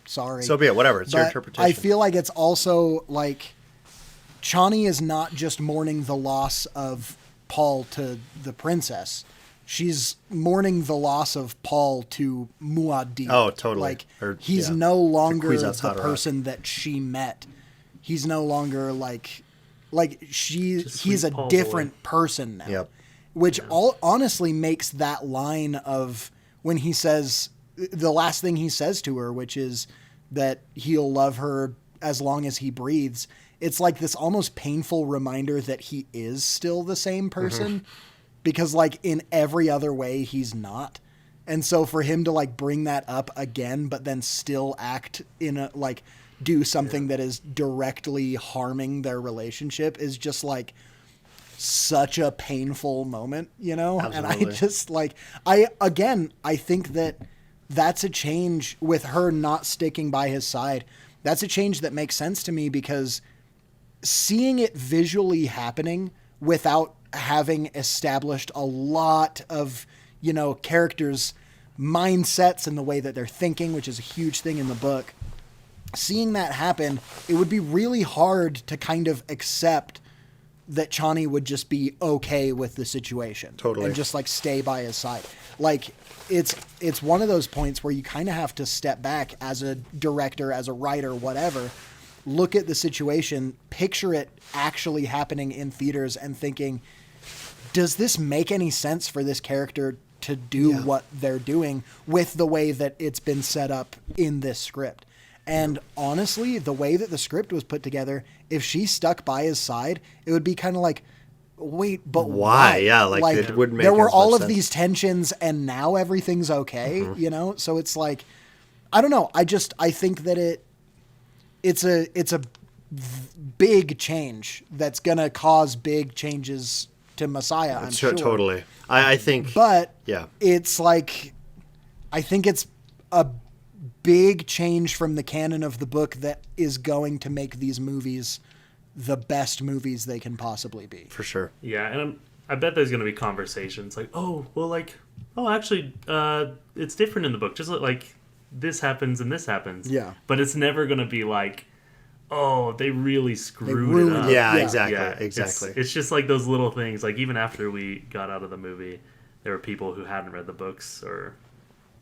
sorry. So be it, whatever. It's your interpretation. I feel like it's also like Chani is not just mourning the loss of Paul to the princess. She's mourning the loss of Paul to Muad'Dib. Oh, totally. Like, he's no longer the person that she met. He's no longer he's a different person now. Yep. Which honestly makes that line of when he says, the last thing he says to her, which is that he'll love her as long as he breathes. It's like this almost painful reminder that he is still the same person because like in every other way, he's not. And so for him to like bring that up again, but then still act do something that is directly harming their relationship is just like such a painful moment, Absolutely. And I just I think that that's a change with her not sticking by his side. That's a change that makes sense to me because seeing it visually happening without having established a lot of, characters' mindsets and the way that they're thinking, which is a huge thing in the book. Seeing that happen, it would be really hard to kind of accept that Chani would just be okay with the situation. Totally. And just like stay by his side. Like it's one of those points where you kind of have to step back as a director, as a writer, whatever, look at the situation, picture it actually happening in theaters and thinking, does this make any sense for this character to do what they're doing with the way that it's been set up in this script? And honestly, the way that the script was put together, if she stuck by his side, it would be kind of like, wait, but why? Yeah, it wouldn't make there were all of sense. these tensions and now everything's okay, So it's like, I don't know. I think that it's a big change that's going to cause big changes to Messiah, I'm sure. Totally. I think. But yeah, it's like, I think it's a big change from the canon of the book that is going to make these movies the best movies they can possibly be. For sure. Yeah, and I bet there's going to be conversations like, actually, it's different in the book. Just like this happens and this happens. Yeah. But it's never going to be like, oh, they really screwed it up. Yeah, Yeah. exactly. Yeah, Exactly. It's just like those little things. Like even after we got out of the movie, there were people who hadn't read the books, or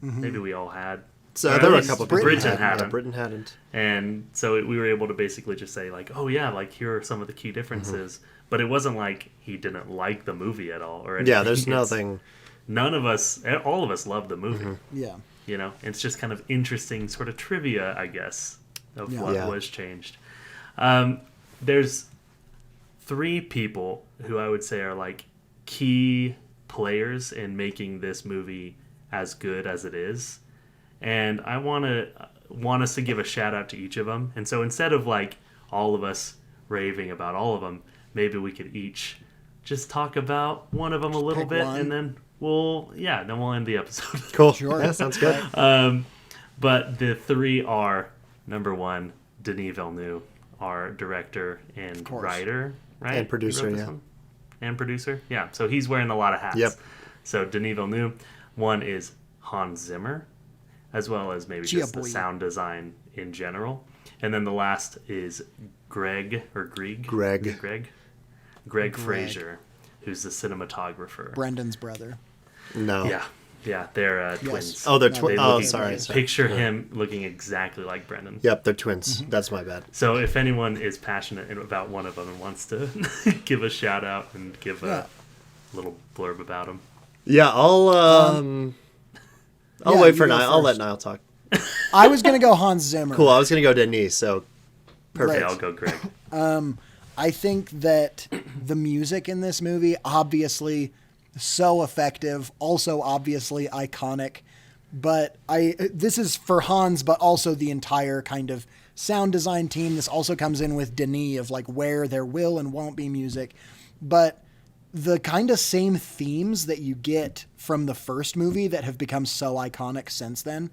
maybe we all had. So Or there at were a least couple people Britain who hadn't. hadn't. Yeah, Britain hadn't. And so we were able to basically just say like, oh yeah, like here are some of the key differences. But it wasn't like he didn't like the movie at all or anything. Yeah, there's nothing. None of us, all of us loved the movie. Yeah. It's just kind of interesting sort of trivia, I guess, of what was changed. There's 3 people who I would say are like key players in making this movie as good as it is. And I want us to give a shout out to each of them. And so instead of like all of us raving about all of them, maybe we could each just talk about one of them a little bit one. and then Well, yeah, then we'll end the episode. Cool. Sure. Yeah, sounds good. But the three are, number one, Denis Villeneuve, our director and course. writer, right? And producer, He wrote this yeah. one? And producer, yeah. So he's wearing a lot of hats. Yep. So Denis Villeneuve. One is Hans Zimmer, as well as maybe just the boy. sound design in general. And then the last is Greg Fraser, who's the cinematographer. Brendan's brother. No. Yeah, they're twins. Oh, they're No, twins. they Oh, look sorry. like- Picture him looking exactly like Brendan. Yep, they're twins. That's my bad. So if anyone is passionate about one of them and wants to give a shout out and give Yeah. a little blurb about him, Yeah, I'll yeah, wait you for go Niall. I'll let first. Niall talk. I was gonna go Hans Zimmer. Cool. I was gonna go Denis. So perfect. okay, I'll go Greg. I think that the music in this movie, obviously so effective, also obviously iconic, but this is for Hans, but also the entire kind of sound design team. This also comes in with Denis of like where there will and won't be music, but the kind of same themes that you get from the first movie that have become so iconic since then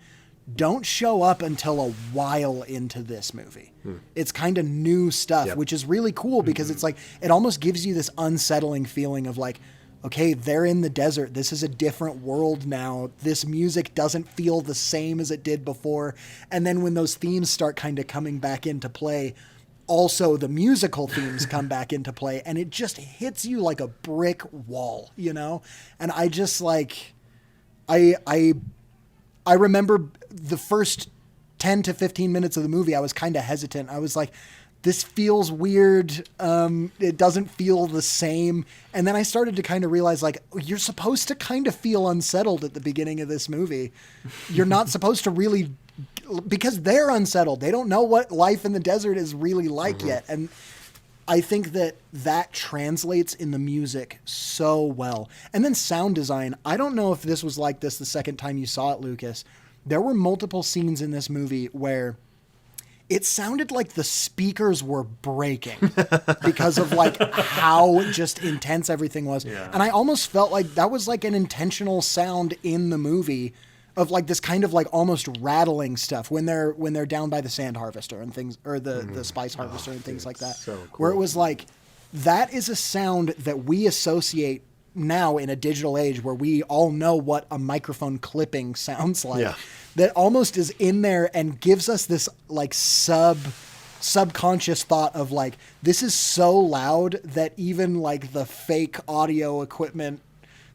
don't show up until a while into this movie. It's kind of new stuff, Yep. which is really cool because it's like, it almost gives you this unsettling feeling of like, okay, they're in the desert. This is a different world now. This music doesn't feel the same as it did before. And then when those themes start kind of coming back into play, also the musical themes come back into play, and it just hits you like a brick wall, you know? And I just like, I remember the first 10 to 15 minutes of the movie, I was kind of hesitant. I was like, this feels weird. It doesn't feel the same. And then I started to kind of realize, like, you're supposed to kind of feel unsettled at the beginning of this movie. You're not supposed to really, because they're unsettled. They don't know what life in the desert is really like yet. And I think that translates in the music so well. And then sound design. I don't know if this was like this the second time you saw it, Lucas. There were multiple scenes in this movie where it sounded like the speakers were breaking because of like how just intense everything was. Yeah. And I almost felt like that was like an intentional sound in the movie of like this kind of like almost rattling stuff when they're down by the sand harvester and things, or the spice harvester and things like that. so Where it cool. was like, that is a sound that we associate now in a digital age where we all know what a microphone clipping sounds like. Yeah. That almost is in there and gives us this like subconscious thought of like, this is so loud that even like the fake audio equipment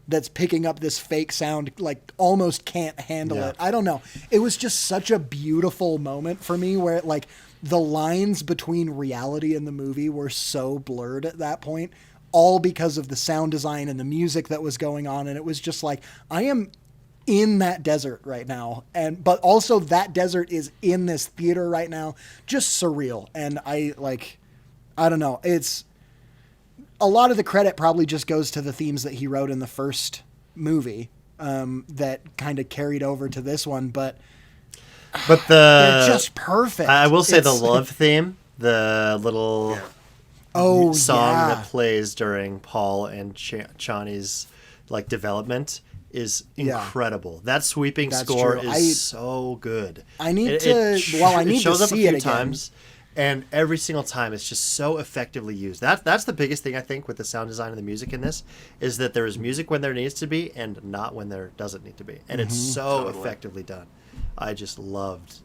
that's picking up this fake sound like almost can't handle Yeah. it. I don't know. It was just such a beautiful moment for me where like the lines between reality and the movie were so blurred at that point, all because of the sound design and the music that was going on. And it was just like, I am in that desert right now. But also that desert is in this theater right now. Just surreal. And I don't know. It's a lot of the credit probably just goes to the themes that he wrote in the first movie, that kind of carried over to this one, but they're just perfect. I will say the It's- love theme, the little song that plays during Paul and Chani's like development is incredible. That sweeping That's score true. is so good. I need It to shows up a see few it again. times, and every single time it's just so effectively used. That's the biggest thing I think with the sound design and the music in this, is that there is music when there needs to be and not when there doesn't need to be, and it's so Totally. effectively done. I just loved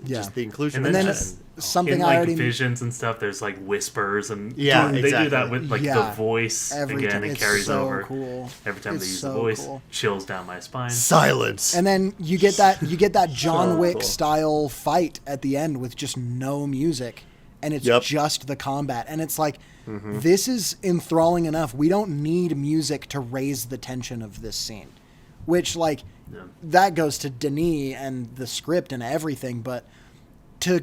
Yeah. just the inclusion. And of then that. something in I like already visions and stuff, there's like whispers and Yeah, they do that exactly. with like Yeah. the voice Every again. time. It It's carries so over cool. every time It's they use so the voice. cool. Chills down my spine. Silence. And then you get that John So Wick cool. style fight at the end with just no music, and it's Yep. just the combat. And it's like, this is enthralling enough. We don't need music to raise the tension of this scene, which like that goes to Denis and the script and everything. But to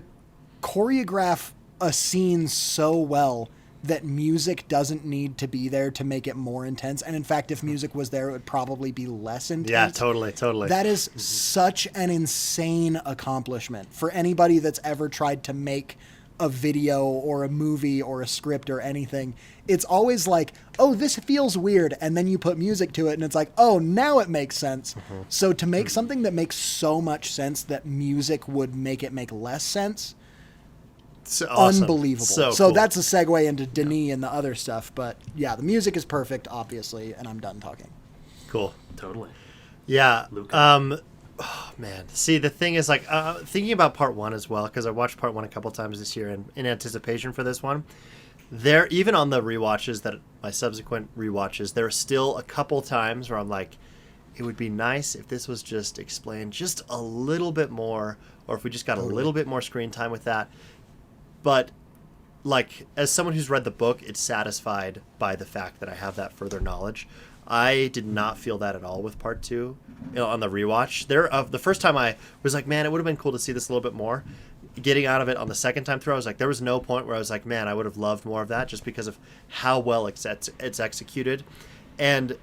choreograph a scene so well that music doesn't need to be there to make it more intense. And in fact, if music was there, it would probably be less intense. Yeah, totally. That is such an insane accomplishment for anybody that's ever tried to make a video or a movie or a script or anything, it's always like, oh, this feels weird, and then you put music to it and it's like, oh, now it makes sense. So to make something that makes so much sense that music would make it make less sense, So awesome. unbelievable. So So cool. that's a segue into Denis and the other stuff, but yeah, the music is perfect, obviously, and I'm done talking. cool. Totally. Yeah. Luca. Oh, man. See, the thing is, like, thinking about part one as well, because I watched part one a couple times this year in anticipation for this one. There, even on the rewatches, that my subsequent rewatches, there are still a couple times where I'm like, it would be nice if this was just explained just a little bit more, or if we just got a little bit more screen time with that. But, like, as someone who's read the book, it's satisfied by the fact that I have that further knowledge. I did not feel that at all with part two, on the rewatch. The first time I was like, man, it would have been cool to see this a little bit more. Getting out of it on the second time through, I was like, there was no point where I was like, man, I would have loved more of that, just because of how well it's executed. And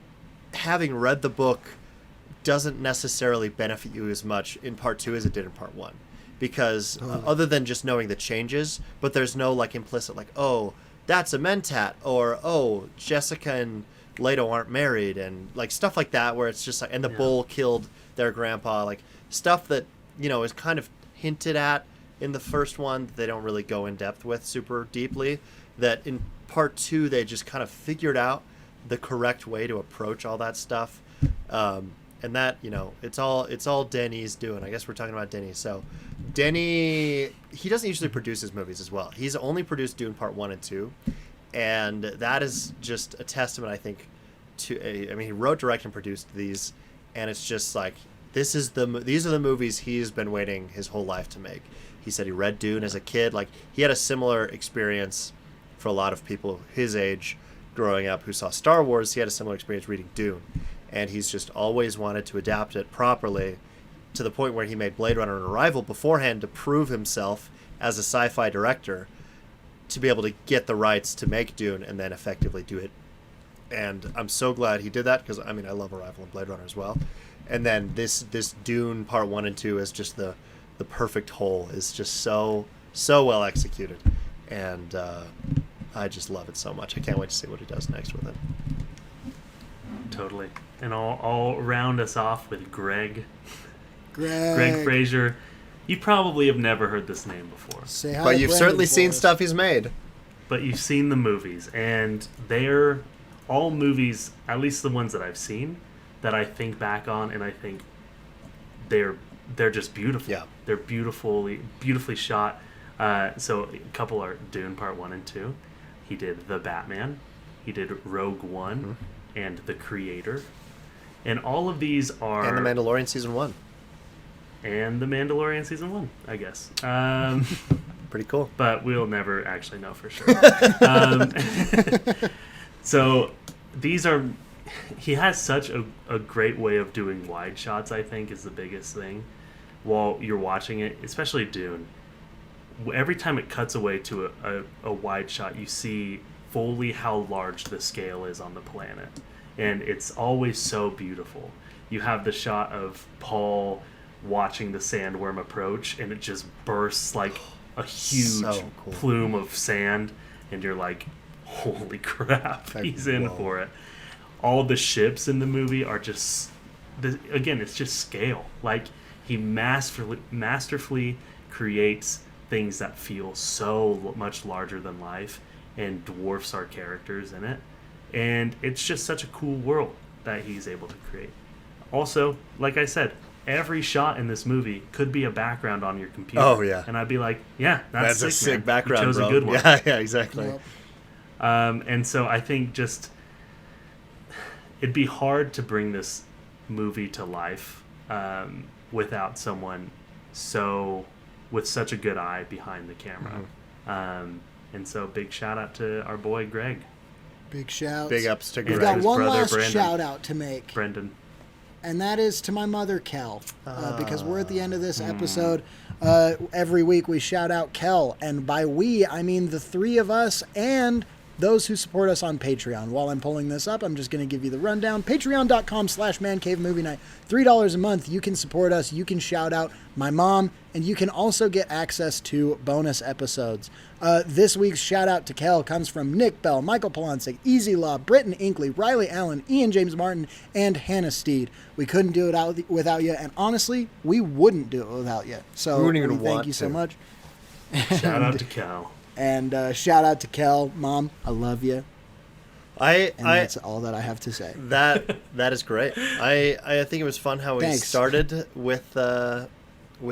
having read the book doesn't necessarily benefit you as much in part two as it did in part one, because other than just knowing the changes, but there's no like implicit like, oh, that's a mentat, or oh, Jessica and Leto aren't married, and like stuff like that, where it's just like, and the bull killed their grandpa, like stuff that, you know, is kind of hinted at in the first one that they don't really go in depth with super deeply, that in part two they just kind of figured out the correct way to approach all that stuff. And that, you know, it's all Denis doing. I guess we're talking about Denis. So Denis, he doesn't usually produce his movies as well. He's only produced Dune Part 1 and 2. And that is just a testament, I think, to I mean, he wrote, directed, and produced these, and it's just like, these are the movies he's been waiting his whole life to make. He said he read Dune as a kid. Like, he had a similar experience for a lot of people his age growing up who saw Star Wars. He had a similar experience reading Dune, and he's just always wanted to adapt it properly, to the point where he made Blade Runner and Arrival beforehand to prove himself as a sci-fi director, to be able to get the rights to make Dune and then effectively do it. And I'm so glad he did that, because I mean, I love Arrival and Blade Runner as well. And then this Dune Part 1 and 2 is just the perfect whole. Is just so well executed, and I just love it so much. I can't wait to see what he does next with it. Totally. And I'll round us off with Greg Greg Fraser. You probably have never heard this name before, Say hi But to you've Brandon certainly for seen us. stuff he's made. but you've seen the movies, and they're all movies, at least the ones that I've seen, that I think back on, and I think they're just beautiful. Yeah. They're beautifully shot. So a couple are Dune Part 1 and 2. He did The Batman. He did Rogue One and The Creator. And all of these are... And The Mandalorian Season 1. And The Mandalorian Season 1, I guess. Pretty cool. But we'll never actually know for sure. So these are... He has such a great way of doing wide shots, I think, is the biggest thing. While you're watching it, especially Dune, every time it cuts away to a wide shot, you see fully how large the scale is on the planet. And it's always so beautiful. You have the shot of Paul watching the sandworm approach, and it just bursts like a huge So cool. plume of sand, and you're like, holy crap, Like, he's in whoa. for it. All the ships in the movie are just, again, it's just scale. Like, he masterfully creates things that feel so much larger than life and dwarfs our characters in it. And it's just such a cool world that he's able to create. Also, like I said, every shot in this movie could be a background on your computer. Oh, yeah. And I'd be like, yeah, That's sick, a sick man. background, You chose bro. a good one. Yeah, exactly. Yep. And so I think just it'd be hard to bring this movie to life without someone with such a good eye behind the camera. And so big shout out to our boy Greg. Big shouts. Big ups to We've Greg. got his one brother, last Brandon. shout out to make, Brendan. and that is to my mother, Kel, because we're at the end of this Hmm. episode. Every week we shout out Kel, and by we, I mean the three of us and those who support us on Patreon. While I'm pulling this up, I'm just going to give you the rundown. Patreon.com/mancavemovie-night. $3 a month. You can support us. You can shout out my mom, and you can also get access to bonus episodes. This week's shout out to Kel comes from Nick Bell, Michael Polonsik, Easy Law, Britton Inkley, Riley Allen, Ian James Martin, and Hannah Steed. We couldn't do it without you, and honestly, we wouldn't do it without you. So We wouldn't even thank want you so to. much. Shout out to Cal. And shout out to Kel, Mom, I love you. And that's all that I have to say. That is great. I think it was fun how we Thanks. started with a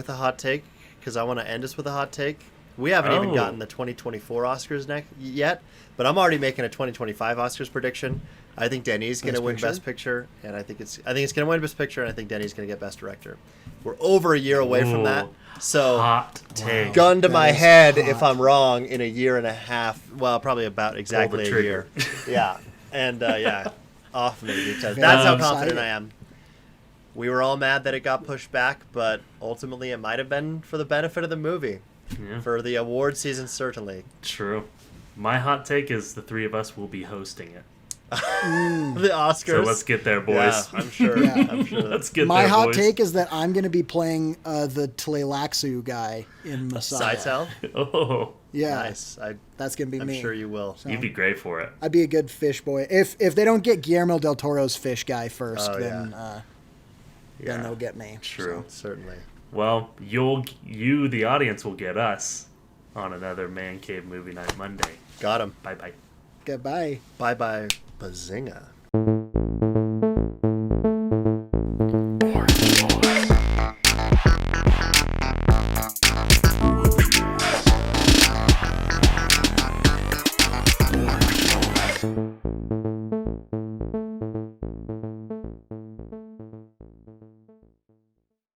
hot take, because I want to end us with a hot take. We haven't even Oh. gotten the 2024 Oscars yet, but I'm already making a 2025 Oscars prediction. I think Denis going to Best win Picture? Best Picture, and I think it's going to win Best Picture, and I think Denis going to get Best Director. We're over a year away from that, Ooh. so Hot take. gun to That my is head hot. if I'm wrong in a year and a half. Well, probably about exactly a trigger. year. Yeah, and off me, because Very that's how excited. confident I am. We were all mad that it got pushed back, but ultimately it might have been for the benefit of the movie, Yeah, for the award season certainly. true. My hot take is the three of us will be hosting it. The Oscars. So let's get there, boys. Yeah, I'm sure. Yeah. I'm sure. Let's get My there, hot boys. take is that I'm going to be playing the Tleilaxu guy in Messiah. Seitel. Oh, Yeah, Nice. that's going to be I'm me. sure you will. So- you'd be great for it. I'd be a good fish boy. If they don't get Guillermo del Toro's fish guy first, Oh, then Yeah, they'll get me. True. certainly. Well, you, the audience, will get us on another Man Cave Movie Night Monday. Got him. Bye bye. Goodbye. Bye bye, Bazinga.